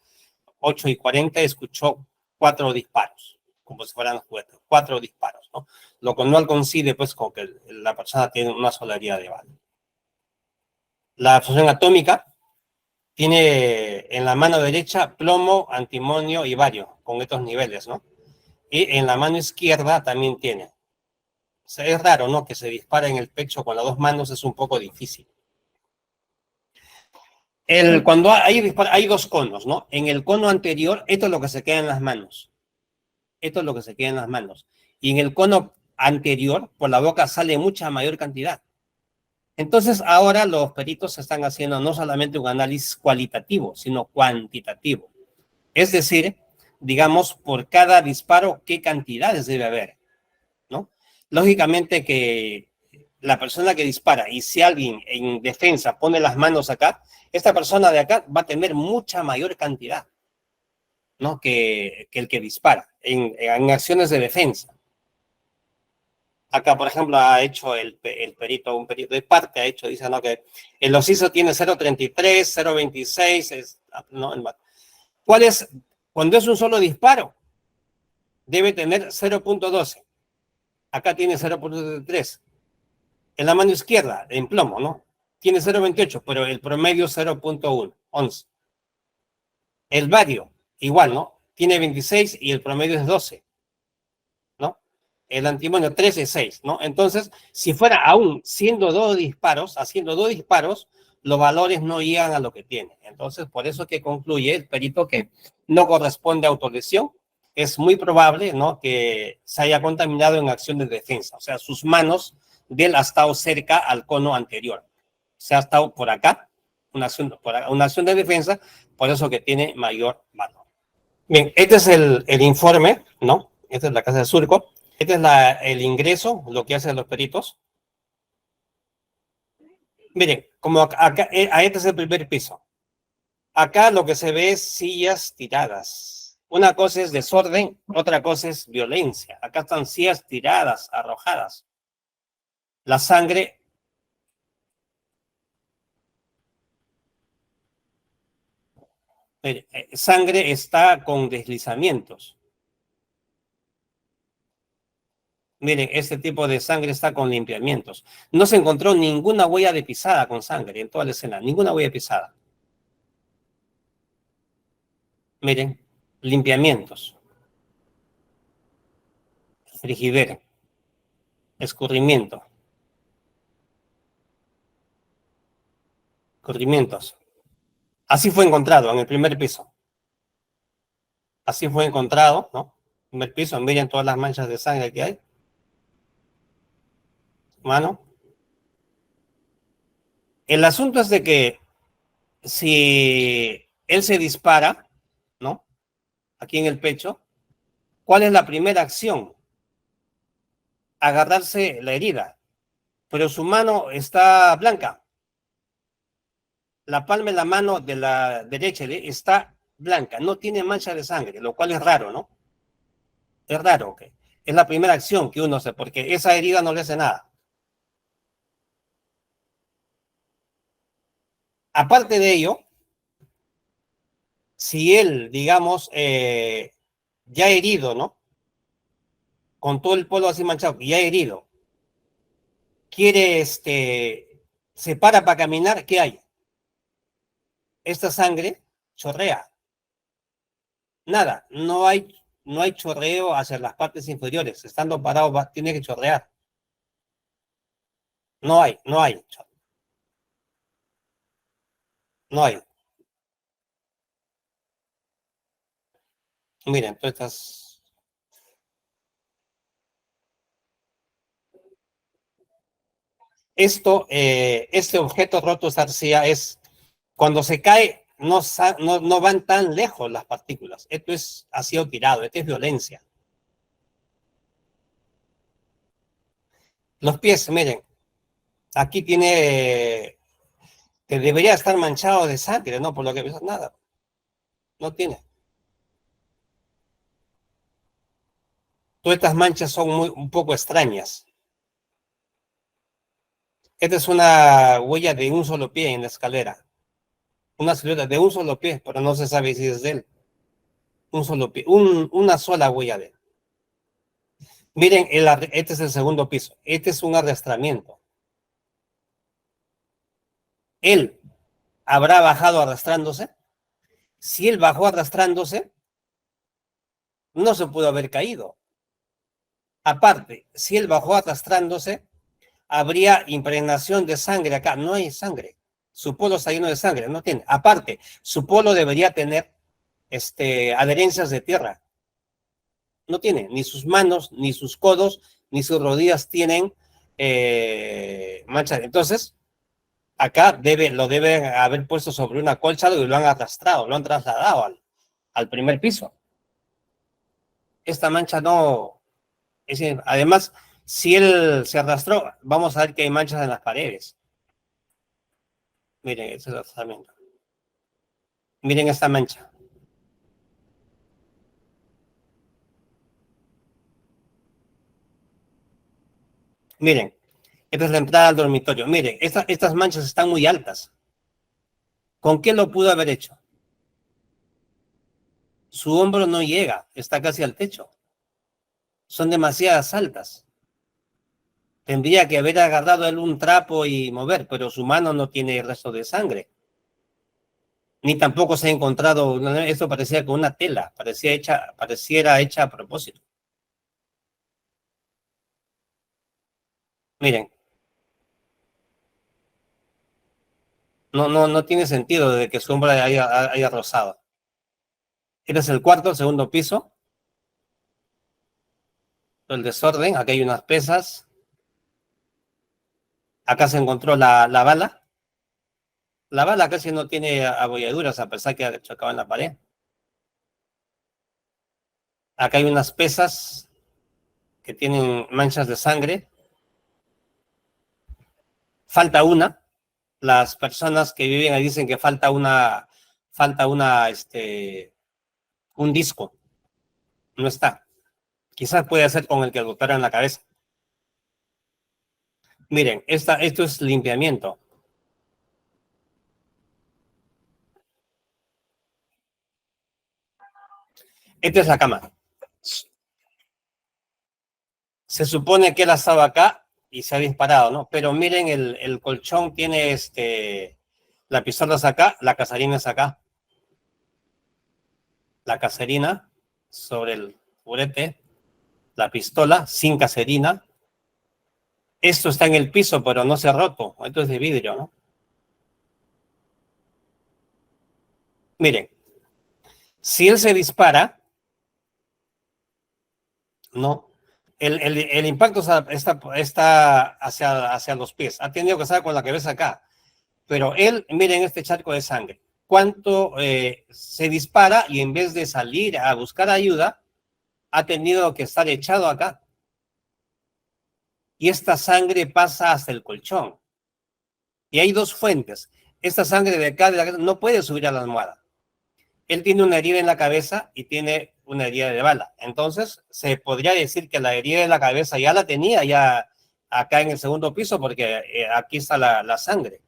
8:40, escuchó 4 disparos, como si fueran juguetes, 4 disparos, ¿no? Lo que no coincide, pues, con que la persona tiene una sola herida de bala. La fusión atómica tiene en la mano derecha plomo, antimonio y bario, con estos niveles, ¿no? Y en la mano izquierda también tiene. O sea, es raro, ¿no?, que se dispare en el pecho con las dos manos, es un poco difícil. Cuando hay dos conos, ¿no? En el cono anterior, esto es lo que se queda en las manos. Esto es lo que se queda en las manos. Y en el cono anterior, por la boca sale mucha mayor cantidad. Entonces, ahora los peritos están haciendo no solamente un análisis cualitativo, sino cuantitativo. Es decir, digamos, por cada disparo, ¿qué cantidades debe haber? ¿No? Lógicamente que la persona que dispara, y si alguien en defensa pone las manos acá, esta persona de acá va a tener mucha mayor cantidad, ¿no? que el que dispara en acciones de defensa. Acá, por ejemplo, ha hecho un perito de parte, ha hecho, dice, ¿no? Que el ociso tiene 0.33, 0.26, ¿no? ¿Cuál es? Cuando es un solo disparo, debe tener 0.12. Acá tiene 0.33. En la mano izquierda, en plomo, ¿no? Tiene 0.28, pero el promedio es 0.1, 11. El bario, igual, ¿no? Tiene 26 y el promedio es 12, ¿no? El antimonio 13, 6, ¿no? Entonces, si fuera aún haciendo dos disparos, los valores no llegan a lo que tiene. Entonces, por eso que concluye el perito que no corresponde a autolesión. Es muy probable, ¿no? Que se haya contaminado en acción de defensa. O sea, sus manos de él ha estado cerca al cono anterior. Se ha estado por acá, una acción de defensa, por eso que tiene mayor valor. Bien, este es el informe, ¿no? Esta es la casa de Surco. Este es el ingreso, lo que hacen los peritos. Miren, como acá, este es el primer piso. Acá lo que se ve es sillas tiradas. Una cosa es desorden, otra cosa es violencia. Acá están sillas tiradas, arrojadas. La sangre sangre está con deslizamientos. Miren, este tipo de sangre está con limpiamientos. No se encontró ninguna huella de pisada con sangre en toda la escena, ninguna huella de pisada. Miren, limpiamientos, frigidera, escurrimiento, escurrimientos. Así fue encontrado en el primer piso. Así fue encontrado, ¿no? Primer piso, miren todas las manchas de sangre que hay. Mano. El asunto es de que si él se dispara, ¿no? Aquí en el pecho, ¿cuál es la primera acción? Agarrarse la herida, pero su mano está blanca. La palma de la mano de la derecha está blanca, no tiene mancha de sangre, lo cual es raro, ¿no? Es raro, ¿ok? Es la primera acción que uno hace, porque esa herida no le hace nada. Aparte de ello, si él, digamos, ya herido, ¿no? Con todo el polvo así manchado, ya herido, quiere, se para caminar, ¿qué hay? Esta sangre chorrea. Nada, no hay chorreo hacia las partes inferiores. Estando parado, tiene que chorrear. No hay. No hay. Miren, tú estás. Este objeto roto, esta arcilla, cuando se cae, no van tan lejos las partículas. Esto ha sido tirado, esto es violencia. Los pies, miren, aquí que debería estar manchado de sangre, ¿no? Por lo que ves, nada. No tiene. Todas estas manchas son un poco extrañas. Esta es una huella de un solo pie en la escalera. Una silueta de un solo pie, pero no se sabe si es de él. Un solo pie, una sola huella de él. Miren, este es el segundo piso. Este es un arrastramiento. Él habrá bajado arrastrándose. Si él bajó arrastrándose, no se pudo haber caído. Aparte, si él bajó arrastrándose, habría impregnación de sangre acá. No hay sangre. Su polo está lleno de sangre, no tiene. Aparte, su polo debería tener adherencias de tierra. No tiene, ni sus manos, ni sus codos, ni sus rodillas tienen manchas. Entonces, acá lo deben haber puesto sobre una colcha y lo han arrastrado, lo han trasladado al primer piso. Esta mancha no... además, si él se arrastró, vamos a ver que hay manchas en las paredes. Miren, ese es el tratamiento. Miren esta mancha. Miren, esta es la entrada al dormitorio. Miren, estas manchas están muy altas. ¿Con qué lo pudo haber hecho? Su hombro no llega, está casi al techo. Son demasiadas altas. Tendría que haber agarrado él un trapo y mover, pero su mano no tiene resto de sangre. Ni tampoco se ha encontrado, esto parecía con una tela, pareciera hecha a propósito. Miren. No tiene sentido de que su hombro haya rozado. Este es el cuarto, el segundo piso. El desorden, aquí hay unas pesas. Acá se encontró la bala. La bala casi no tiene abolladuras, a pesar que ha chocado en la pared. Acá hay unas pesas que tienen manchas de sangre. Falta una. Las personas que viven ahí dicen que falta un disco. No está. Quizás puede ser con el que golpearon en la cabeza. Miren, esto es limpiamiento. Esta es la cama. Se supone que él ha estado acá y se ha disparado, ¿no? Pero miren, el colchón tiene la pistola es acá, la casarina es acá. La casarina sobre el purete, la pistola sin caserina. Esto está en el piso, pero no se ha roto. Esto es de vidrio, ¿no? Miren, si él se dispara, no. El impacto está hacia los pies. Ha tenido que estar con la cabeza acá. Pero él, miren este charco de sangre. Cuánto se dispara y en vez de salir a buscar ayuda, ha tenido que estar echado acá. Y esta sangre pasa hasta el colchón. Y hay dos fuentes. Esta sangre de acá no puede subir a la almohada. Él tiene una herida en la cabeza y tiene una herida de bala. Entonces, se podría decir que la herida de la cabeza ya la tenía ya acá en el segundo piso porque aquí está la sangre.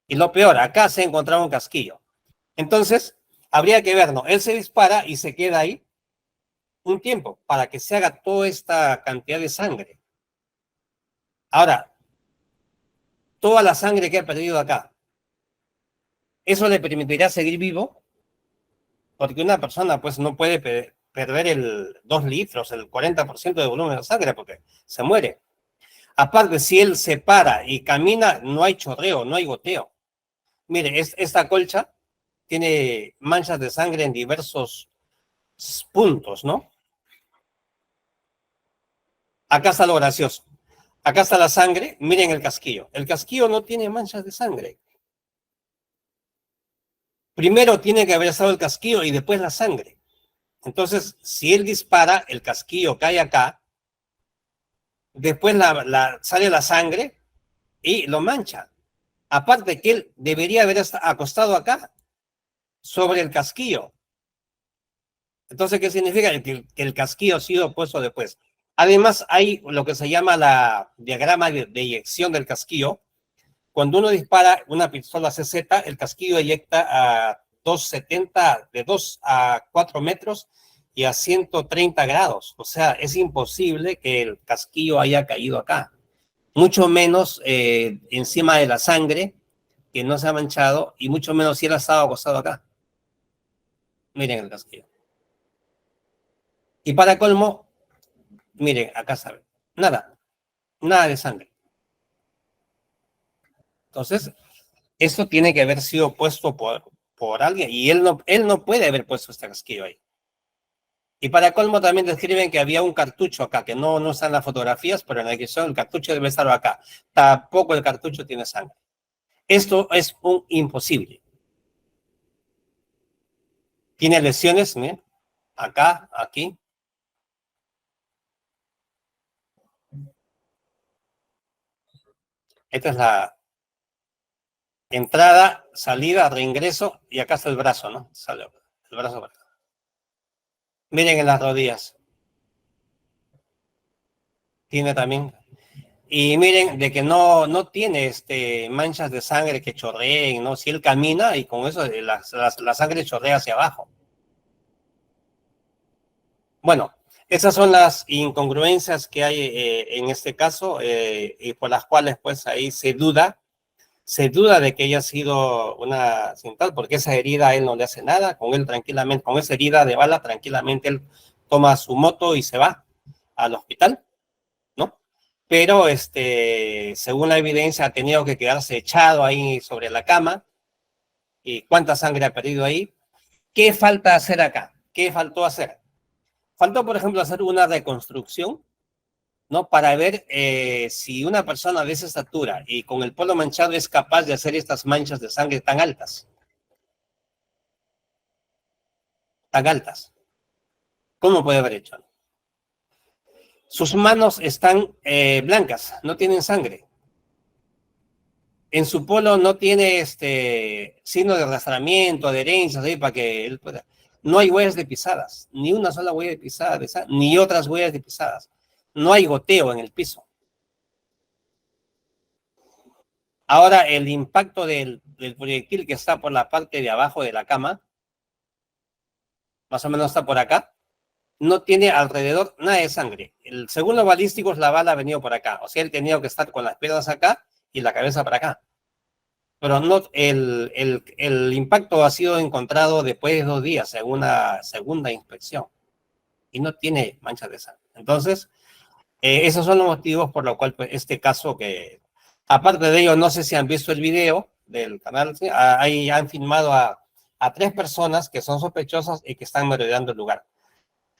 Y lo peor, acá se ha encontrado un casquillo. Entonces, habría que ver, ¿no? Él se dispara y se queda ahí un tiempo para que se haga toda esta cantidad de sangre. Ahora, toda la sangre que ha perdido acá, ¿eso le permitirá seguir vivo? Porque una persona pues no puede perder el 2 litros, el 40% de volumen de sangre porque se muere. Aparte, si él se para y camina, no hay chorreo, no hay goteo. Mire, esta colcha tiene manchas de sangre en diversos puntos, ¿no? Acá está lo gracioso. Acá está la sangre, miren el casquillo. El casquillo no tiene manchas de sangre. Primero tiene que haber estado el casquillo y después la sangre. Entonces, si él dispara, el casquillo cae acá, después sale la sangre y lo mancha. Aparte que él debería haber acostado acá, sobre el casquillo. Entonces, ¿qué significa? Que el casquillo ha sido puesto después. Además, hay lo que se llama la diagrama de eyección del casquillo. Cuando uno dispara una pistola CZ, el casquillo eyecta a 270, de 2 a 4 metros y a 130 grados. O sea, es imposible que el casquillo haya caído acá. Mucho menos encima de la sangre, que no se ha manchado, y mucho menos si él ha estado acostado acá. Miren el casquillo. Y para colmo, miren, acá saben, nada de sangre. Entonces, esto tiene que haber sido puesto por alguien, y él no puede haber puesto este casquillo ahí. Y para colmo también describen que había un cartucho acá, que no están las fotografías, pero en la descripción el cartucho debe estar acá. Tampoco el cartucho tiene sangre. Esto es un imposible. Tiene lesiones, miren, acá, aquí. Esta es la entrada, salida, reingreso, y acá está el brazo, ¿no? Sale el brazo para acá. Miren en las rodillas. Tiene también. Y miren, de que no tiene manchas de sangre que chorreen, ¿no? Si él camina y con eso la sangre chorrea hacia abajo. Bueno, esas son las incongruencias que hay en este caso y por las cuales pues ahí se duda de que haya sido una accidental, porque esa herida a él no le hace nada, con él tranquilamente, con esa herida de bala tranquilamente él toma su moto y se va al hospital, ¿no? Pero según la evidencia ha tenido que quedarse echado ahí sobre la cama. ¿Y cuánta sangre ha perdido ahí? ¿Qué falta hacer acá? ¿Qué faltó hacer? Faltó, por ejemplo, hacer una reconstrucción, ¿no? Para ver si una persona de esa estatura y con el polo manchado es capaz de hacer estas manchas de sangre tan altas. Tan altas. ¿Cómo puede haber hecho? Sus manos están blancas, no tienen sangre. En su polo no tiene signo de arrastramiento, adherencias, ahí para que él pueda. No hay huellas de pisadas, ni una sola huella de pisada, ni otras huellas de pisadas. No hay goteo en el piso. Ahora, el impacto del proyectil que está por la parte de abajo de la cama, más o menos está por acá, no tiene alrededor nada de sangre. Según los balísticos, la bala ha venido por acá. O sea, él tenía que estar con las piernas acá y la cabeza para acá. Pero no, el impacto ha sido encontrado después de 2 días en una segunda inspección y no tiene manchas de sangre. Entonces, esos son los motivos por los cuales pues, este caso que, aparte de ello, no sé si han visto el video del canal, ¿sí? Ahí han filmado a 3 personas que son sospechosas y que están merodeando el lugar.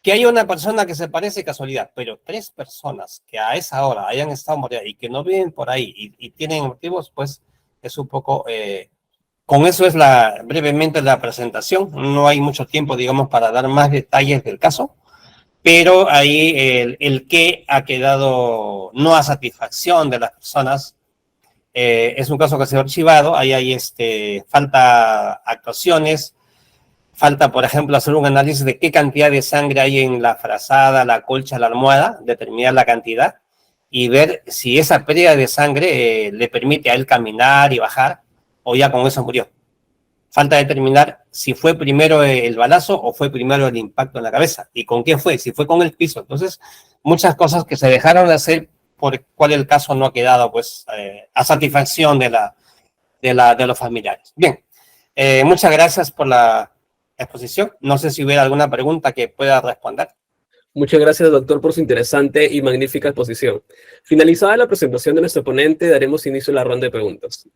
Que haya una persona que se parece, casualidad, pero 3 personas que a esa hora hayan estado muriendo y que no viven por ahí y tienen motivos, pues es un poco... con eso es brevemente la presentación. No hay mucho tiempo, digamos, para dar más detalles del caso, pero ahí el que ha quedado no a satisfacción de las personas es un caso que se ha archivado. Ahí hay falta actuaciones. Falta, por ejemplo, hacer un análisis de qué cantidad de sangre hay en la frazada, la colcha, la almohada, determinar la cantidad y ver si esa pérdida de sangre le permite a él caminar y bajar o ya con eso murió. Falta determinar si fue primero el balazo o fue primero el impacto en la cabeza y con qué fue, si fue con el piso. Entonces, muchas cosas que se dejaron de hacer por cual el caso no ha quedado pues a satisfacción de los familiares. Bien, muchas gracias por la exposición. No sé si hubiera alguna pregunta que pueda responder. Muchas gracias, doctor, por su interesante y magnífica exposición. Finalizada la presentación de nuestro ponente, daremos inicio a la ronda de preguntas.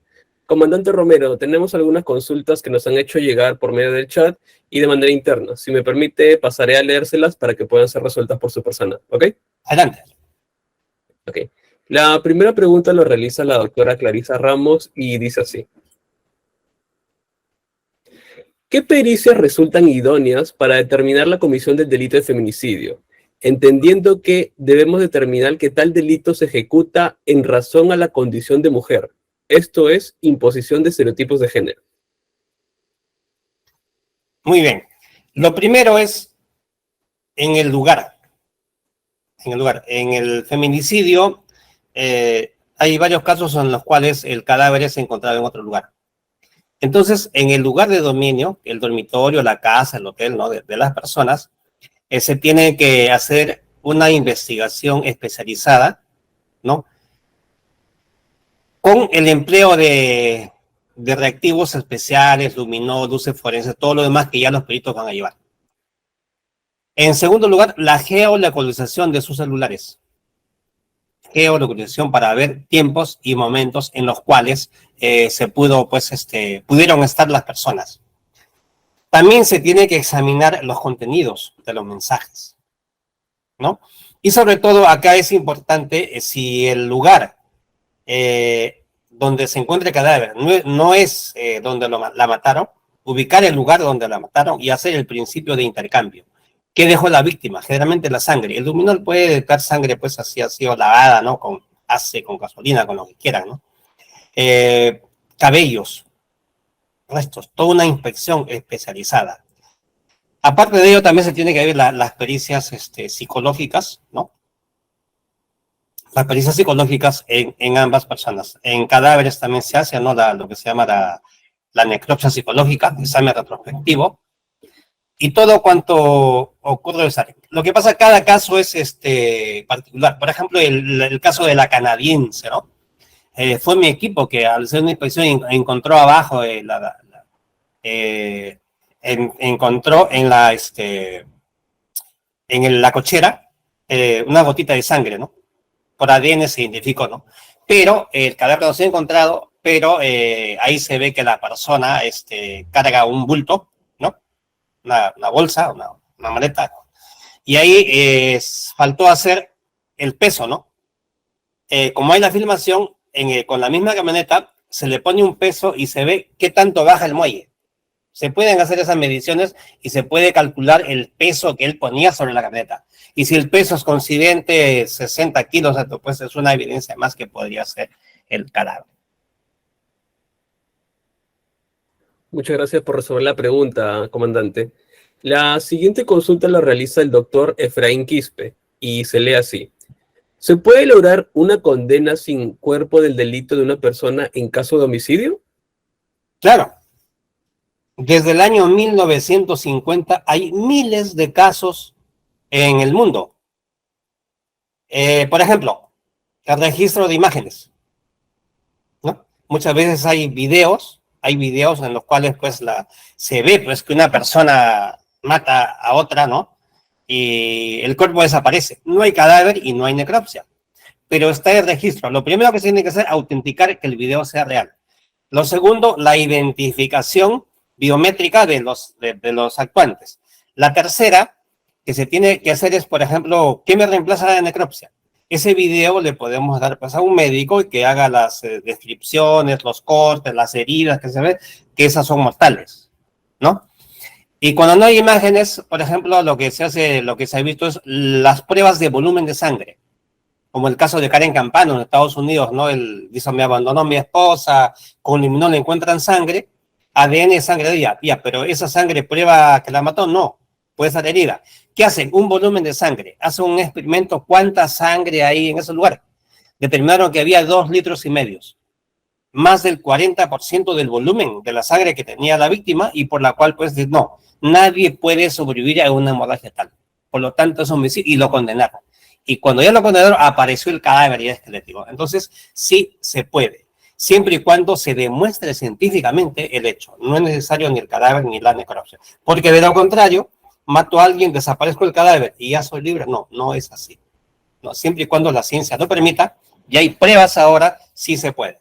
Comandante Romero, tenemos algunas consultas que nos han hecho llegar por medio del chat y de manera interna. Si me permite, pasaré a leérselas para que puedan ser resueltas por su persona. ¿Ok? Adelante. Ok. La primera pregunta lo realiza la doctora Clarisa Ramos y dice así. ¿Qué pericias resultan idóneas para determinar la comisión del delito de feminicidio? Entendiendo que debemos determinar que tal delito se ejecuta en razón a la condición de mujer. Esto es imposición de estereotipos de género. Muy bien. Lo primero es en el lugar. En el feminicidio hay varios casos en los cuales el cadáver es encontrado en otro lugar. Entonces, en el lugar de dominio, el dormitorio, la casa, el hotel, ¿no? de las personas, se tiene que hacer una investigación especializada, ¿no? Con el empleo de reactivos especiales, luminó, luces forenses, todo lo demás que ya los peritos van a llevar. En segundo lugar, la geolocalización de sus celulares. geolocalización para ver tiempos y momentos en los cuales pudieron estar las personas. También se tiene que examinar los contenidos de los mensajes, ¿no? Y sobre todo acá es importante si el lugar donde se encuentra el cadáver no es donde la mataron, ubicar el lugar donde la mataron y hacer el principio de intercambio. ¿Qué dejó la víctima? Generalmente la sangre. El luminol puede detectar sangre, pues así ha sido lavada, ¿no? Con ACE, con gasolina, con lo que quieran, ¿no? Cabellos, restos, toda una inspección especializada. Aparte de ello, también se tiene que ver las pericias psicológicas, ¿no? Las pericias psicológicas en ambas personas. En cadáveres también se hace, ¿no? Lo que se llama la necropsia psicológica, examen retrospectivo, y todo cuanto ocurre de sangre. Lo que pasa, cada caso es particular. Por ejemplo, el caso de la canadiense, ¿no? Fue mi equipo que al hacer una inspección encontró abajo, encontró en la cochera una gotita de sangre, ¿no? Por ADN se identificó, ¿no? Pero el cadáver no se ha encontrado, pero ahí se ve que la persona carga un bulto, ¿no? Una bolsa, una maleta, y ahí faltó hacer el peso, ¿no? Como hay la filmación, con la misma camioneta se le pone un peso y se ve qué tanto baja el muelle. Se pueden hacer esas mediciones y se puede calcular el peso que él ponía sobre la camioneta. Y si el peso es coincidente, 60 kilos, pues es una evidencia más que podría ser el cadáver. Muchas gracias por resolver la pregunta, comandante. La siguiente consulta la realiza el doctor Efraín Quispe y se lee así. ¿Se puede lograr una condena sin cuerpo del delito de una persona en caso de homicidio? Claro. Desde el año 1950 hay miles de casos en el mundo. Por ejemplo, el registro de imágenes, ¿no? Muchas veces hay videos en los cuales pues se ve pues que una persona mata a otra, ¿no? Y el cuerpo desaparece. No hay cadáver y no hay necropsia, pero está el registro. Lo primero que se tiene que hacer es autenticar que el video sea real. Lo segundo, la identificación biométrica de los actuantes. La tercera que se tiene que hacer es, por ejemplo, ¿qué me reemplaza la necropsia? Ese video le podemos dar pues, a un médico y que haga las descripciones, los cortes, las heridas que se ven, que esas son mortales, ¿no? Y cuando no hay imágenes, por ejemplo, lo que se ha visto es las pruebas de volumen de sangre, como el caso de Karen Campano en Estados Unidos, ¿no? Él dice, me abandonó mi esposa, con liminol le encuentran sangre, ADN de sangre de ella, ya, pero esa sangre prueba que la mató, no, puede estar herida. ¿Qué hacen? Un volumen de sangre, hacen un experimento, ¿cuánta sangre hay en ese lugar? Determinaron que había 2,5 litros, más del 40% del volumen de la sangre que tenía la víctima y por la cual, pues, no, nadie puede sobrevivir a una hemorragia tal. Por lo tanto, es homicidio y lo condenaron. Y cuando ya lo condenaron, apareció el cadáver ya esquelético. Entonces, sí se puede, siempre y cuando se demuestre científicamente el hecho. No es necesario ni el cadáver ni la necropsia. Porque de lo contrario, mato a alguien, desaparezco el cadáver y ya soy libre. No, no es así. No, siempre y cuando la ciencia lo permita, y hay pruebas ahora, sí se puede.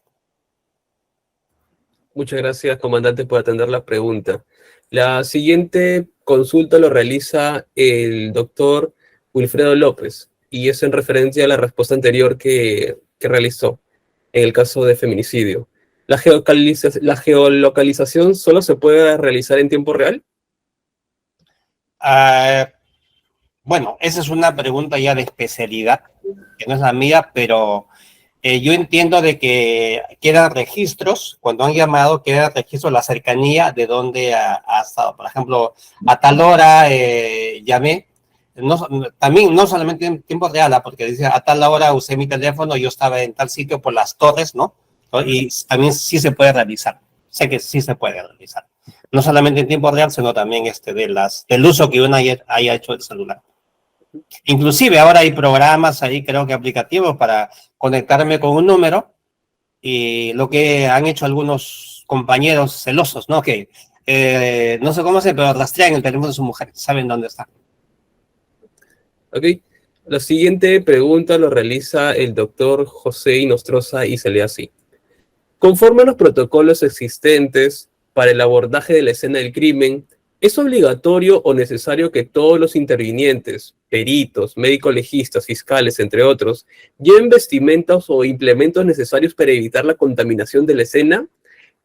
Muchas gracias, comandante, por atender la pregunta. La siguiente consulta lo realiza el doctor Wilfredo López y es en referencia a la respuesta anterior que realizó en el caso de feminicidio. ¿La geolocalización solo se puede realizar en tiempo real? Bueno, esa es una pregunta ya de especialidad, que no es la mía, pero yo entiendo de que quedan registros, cuando han llamado, queda registro de la cercanía de donde ha estado. Por ejemplo, a tal hora llamé, también no solamente en tiempo real, porque dice a tal hora usé mi teléfono, yo estaba en tal sitio por las torres, ¿no? Y también sí se puede realizar, sé que sí se puede realizar. No solamente en tiempo real, sino también del uso que uno haya hecho del celular. Inclusive ahora hay programas ahí, creo que aplicativos para conectarme con un número y lo que han hecho algunos compañeros celosos, ¿no? Que no sé cómo se, pero rastrean el teléfono de su mujer, saben dónde está. Ok. La siguiente pregunta lo realiza el doctor José Inostroza y se lee así. Conforme a los protocolos existentes para el abordaje de la escena del crimen, ¿es obligatorio o necesario que todos los intervinientes, peritos, médicos legistas, fiscales, entre otros, lleven vestimentas o implementos necesarios para evitar la contaminación de la escena?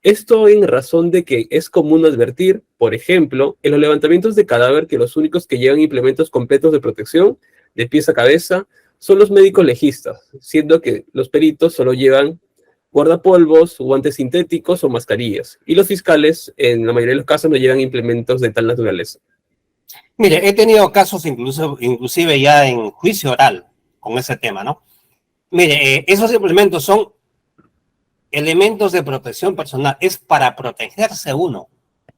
Esto en razón de que es común advertir, por ejemplo, en los levantamientos de cadáver que los únicos que llevan implementos completos de protección, de pies a cabeza, son los médicos legistas, siendo que los peritos solo llevan guardapolvos, guantes sintéticos o mascarillas, y los fiscales, en la mayoría de los casos, no llevan implementos de tal naturaleza. Mire, he tenido casos inclusive ya en juicio oral con ese tema, ¿no? Mire, esos implementos son elementos de protección personal, es para protegerse uno,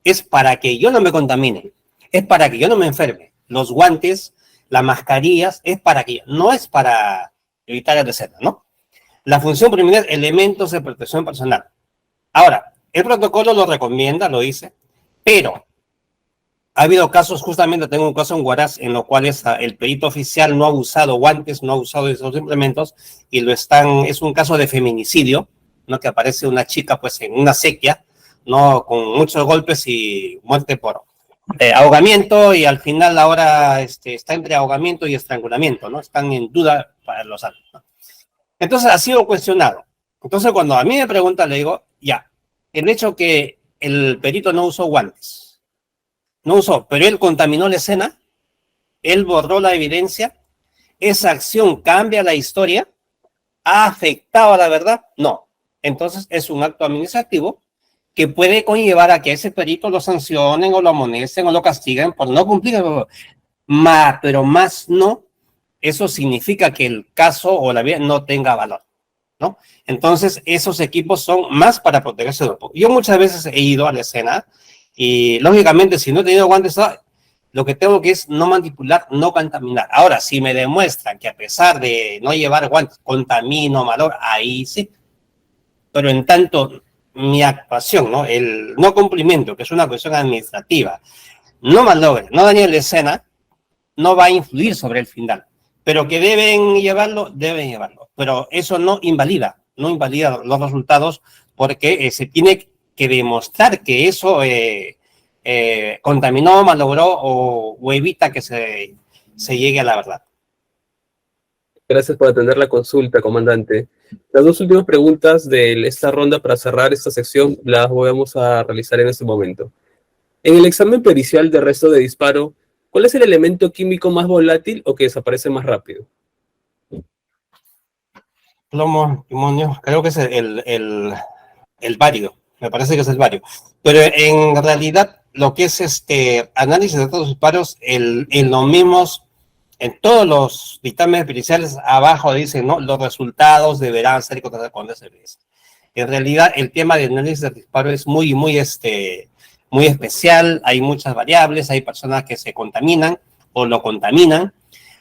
es para que yo no me contamine, es para que yo no me enferme. Los guantes, las mascarillas, es para que, no es para evitar el receta, ¿no? La función primordial, elementos de protección personal. Ahora, el protocolo lo recomienda, lo dice, pero ha habido casos, justamente tengo un caso en Huaraz, en los cuales el perito oficial no ha usado guantes, no ha usado esos implementos, y es un caso de feminicidio, ¿no? Que aparece una chica pues en una sequía, ¿no? Con muchos golpes y muerte por ahogamiento, y al final ahora está entre ahogamiento y estrangulamiento, ¿no? Están en duda para los años, ¿no? Entonces ha sido cuestionado. Entonces cuando a mí me preguntan, le digo, ya, el hecho que el perito no usó guantes, no usó, pero él contaminó la escena, él borró la evidencia, esa acción cambia la historia, ¿ha afectado a la verdad? No. Entonces es un acto administrativo que puede conllevar a que ese perito lo sancionen o lo amonesten o lo castiguen por no cumplir, pero más no, eso significa que el caso o la vida no tenga valor, ¿no? Entonces esos equipos son más para protegerse del grupo. Yo muchas veces he ido a la escena y lógicamente si no he tenido guantes, lo que tengo que es no manipular, no contaminar. Ahora, si me demuestran que a pesar de no llevar guantes, contamino, valor, ahí sí. Pero en tanto mi actuación, ¿no? El no cumplimiento, que es una cuestión administrativa, no malogre, no dañe la escena, no va a influir sobre el final. Pero que deben llevarlo. Pero eso no invalida los resultados, porque se tiene que demostrar que eso contaminó, malogró o evita que se llegue a la verdad. Gracias por atender la consulta, comandante. Las dos últimas preguntas de esta ronda para cerrar esta sección las vamos a realizar en este momento. En el examen pericial de arresto de disparo, ¿cuál es el elemento químico más volátil o que desaparece más rápido? Plomo, timonio, creo que es el bario, me parece que es el bario. Pero en realidad lo que es análisis de todos los disparos, en los mismos, en todos los dictámenes periciales abajo dicen, ¿no? Los resultados deberán ser con ese. En realidad el tema de análisis de disparo es muy especial, hay muchas variables, hay personas que se contaminan o lo contaminan,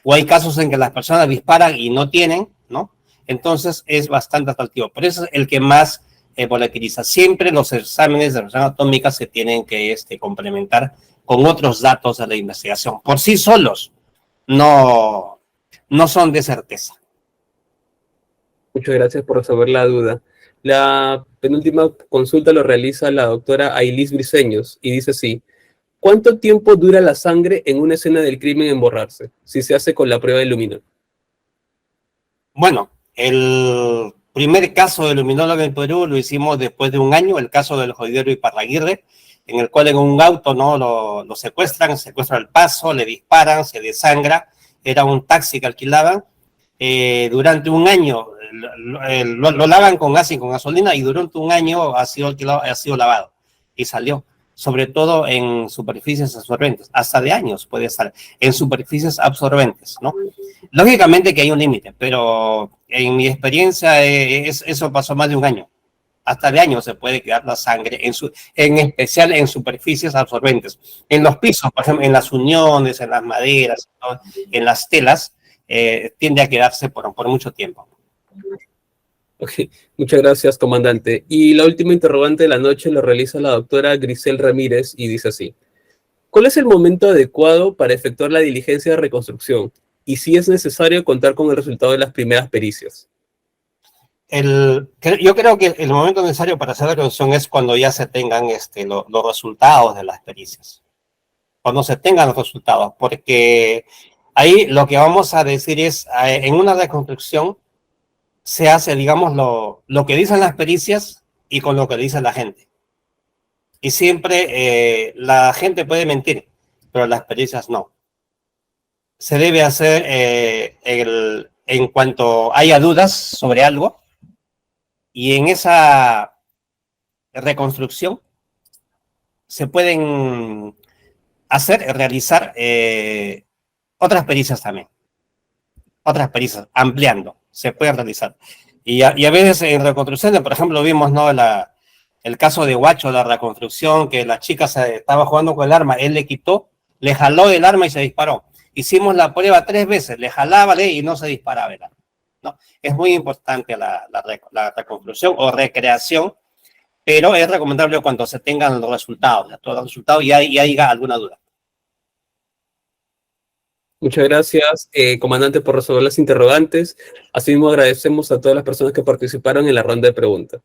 o hay casos en que las personas disparan y no tienen, ¿no? Entonces es bastante atractivo. Por eso es el que más volatiliza. Siempre los exámenes de reacción atómica se tienen que complementar con otros datos de la investigación. Por sí solos no son de certeza. Muchas gracias por resolver la duda. La penúltima consulta lo realiza la doctora Ailis Briceños y dice así: ¿cuánto tiempo dura la sangre en una escena del crimen en borrarse, si se hace con la prueba de luminol? Bueno, el primer caso de luminólogo en Perú lo hicimos después de un año, el caso del Joidero y Parraguirre, en el cual en un auto, ¿no? Lo secuestran el paso, le disparan, se desangra, era un taxi que alquilaban, durante un año lo lavan con gas y con gasolina, y durante un año ha sido lavado y salió, sobre todo en superficies absorbentes, hasta de años puede estar en superficies absorbentes, ¿no? Lógicamente que hay un límite, pero en mi experiencia eso pasó más de un año. Hasta de años se puede quedar la sangre, en especial en superficies absorbentes. En los pisos, por ejemplo, en las uniones, en las maderas, ¿no? En las telas, tiende a quedarse por mucho tiempo. Ok, muchas gracias, comandante. Y la última interrogante de la noche lo realiza la doctora Grisel Ramírez y dice así: ¿cuál es el momento adecuado para efectuar la diligencia de reconstrucción? y si es necesario contar con el resultado de las primeras pericias. Yo creo que el momento necesario para hacer la reconstrucción es cuando ya se tengan los resultados de las pericias. Cuando se tengan los resultados, porque ahí lo que vamos a decir es, en una reconstrucción se hace, digamos, lo que dicen las pericias y con lo que dice la gente. Y siempre la gente puede mentir, pero las pericias no. Se debe hacer en cuanto haya dudas sobre algo, y en esa reconstrucción se pueden realizar otras pericias también. Otras pericias, ampliando, se puede realizar. Y a veces en reconstrucciones, por ejemplo, vimos, ¿no?, el caso de Huacho, la reconstrucción, que la chica estaba jugando con el arma, él le quitó, le jaló el arma y se disparó. Hicimos la prueba 3 veces, le jalaba y no se disparaba el arma, ¿no? Es muy importante la reconstrucción o recreación, pero es recomendable cuando se tengan los resultados, todos los resultados y haya alguna duda. Muchas gracias, comandante, por resolver las interrogantes. Asimismo, agradecemos a todas las personas que participaron en la ronda de preguntas.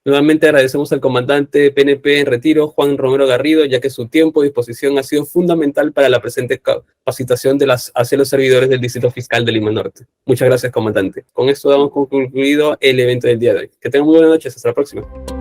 Nuevamente agradecemos al comandante PNP en retiro, Juan Romero Garrido, ya que su tiempo y disposición ha sido fundamental para la presente capacitación hacia los servidores del Distrito Fiscal de Lima Norte. Muchas gracias, comandante. Con esto damos concluido el evento del día de hoy. Que tengan muy buenas noches. Hasta la próxima.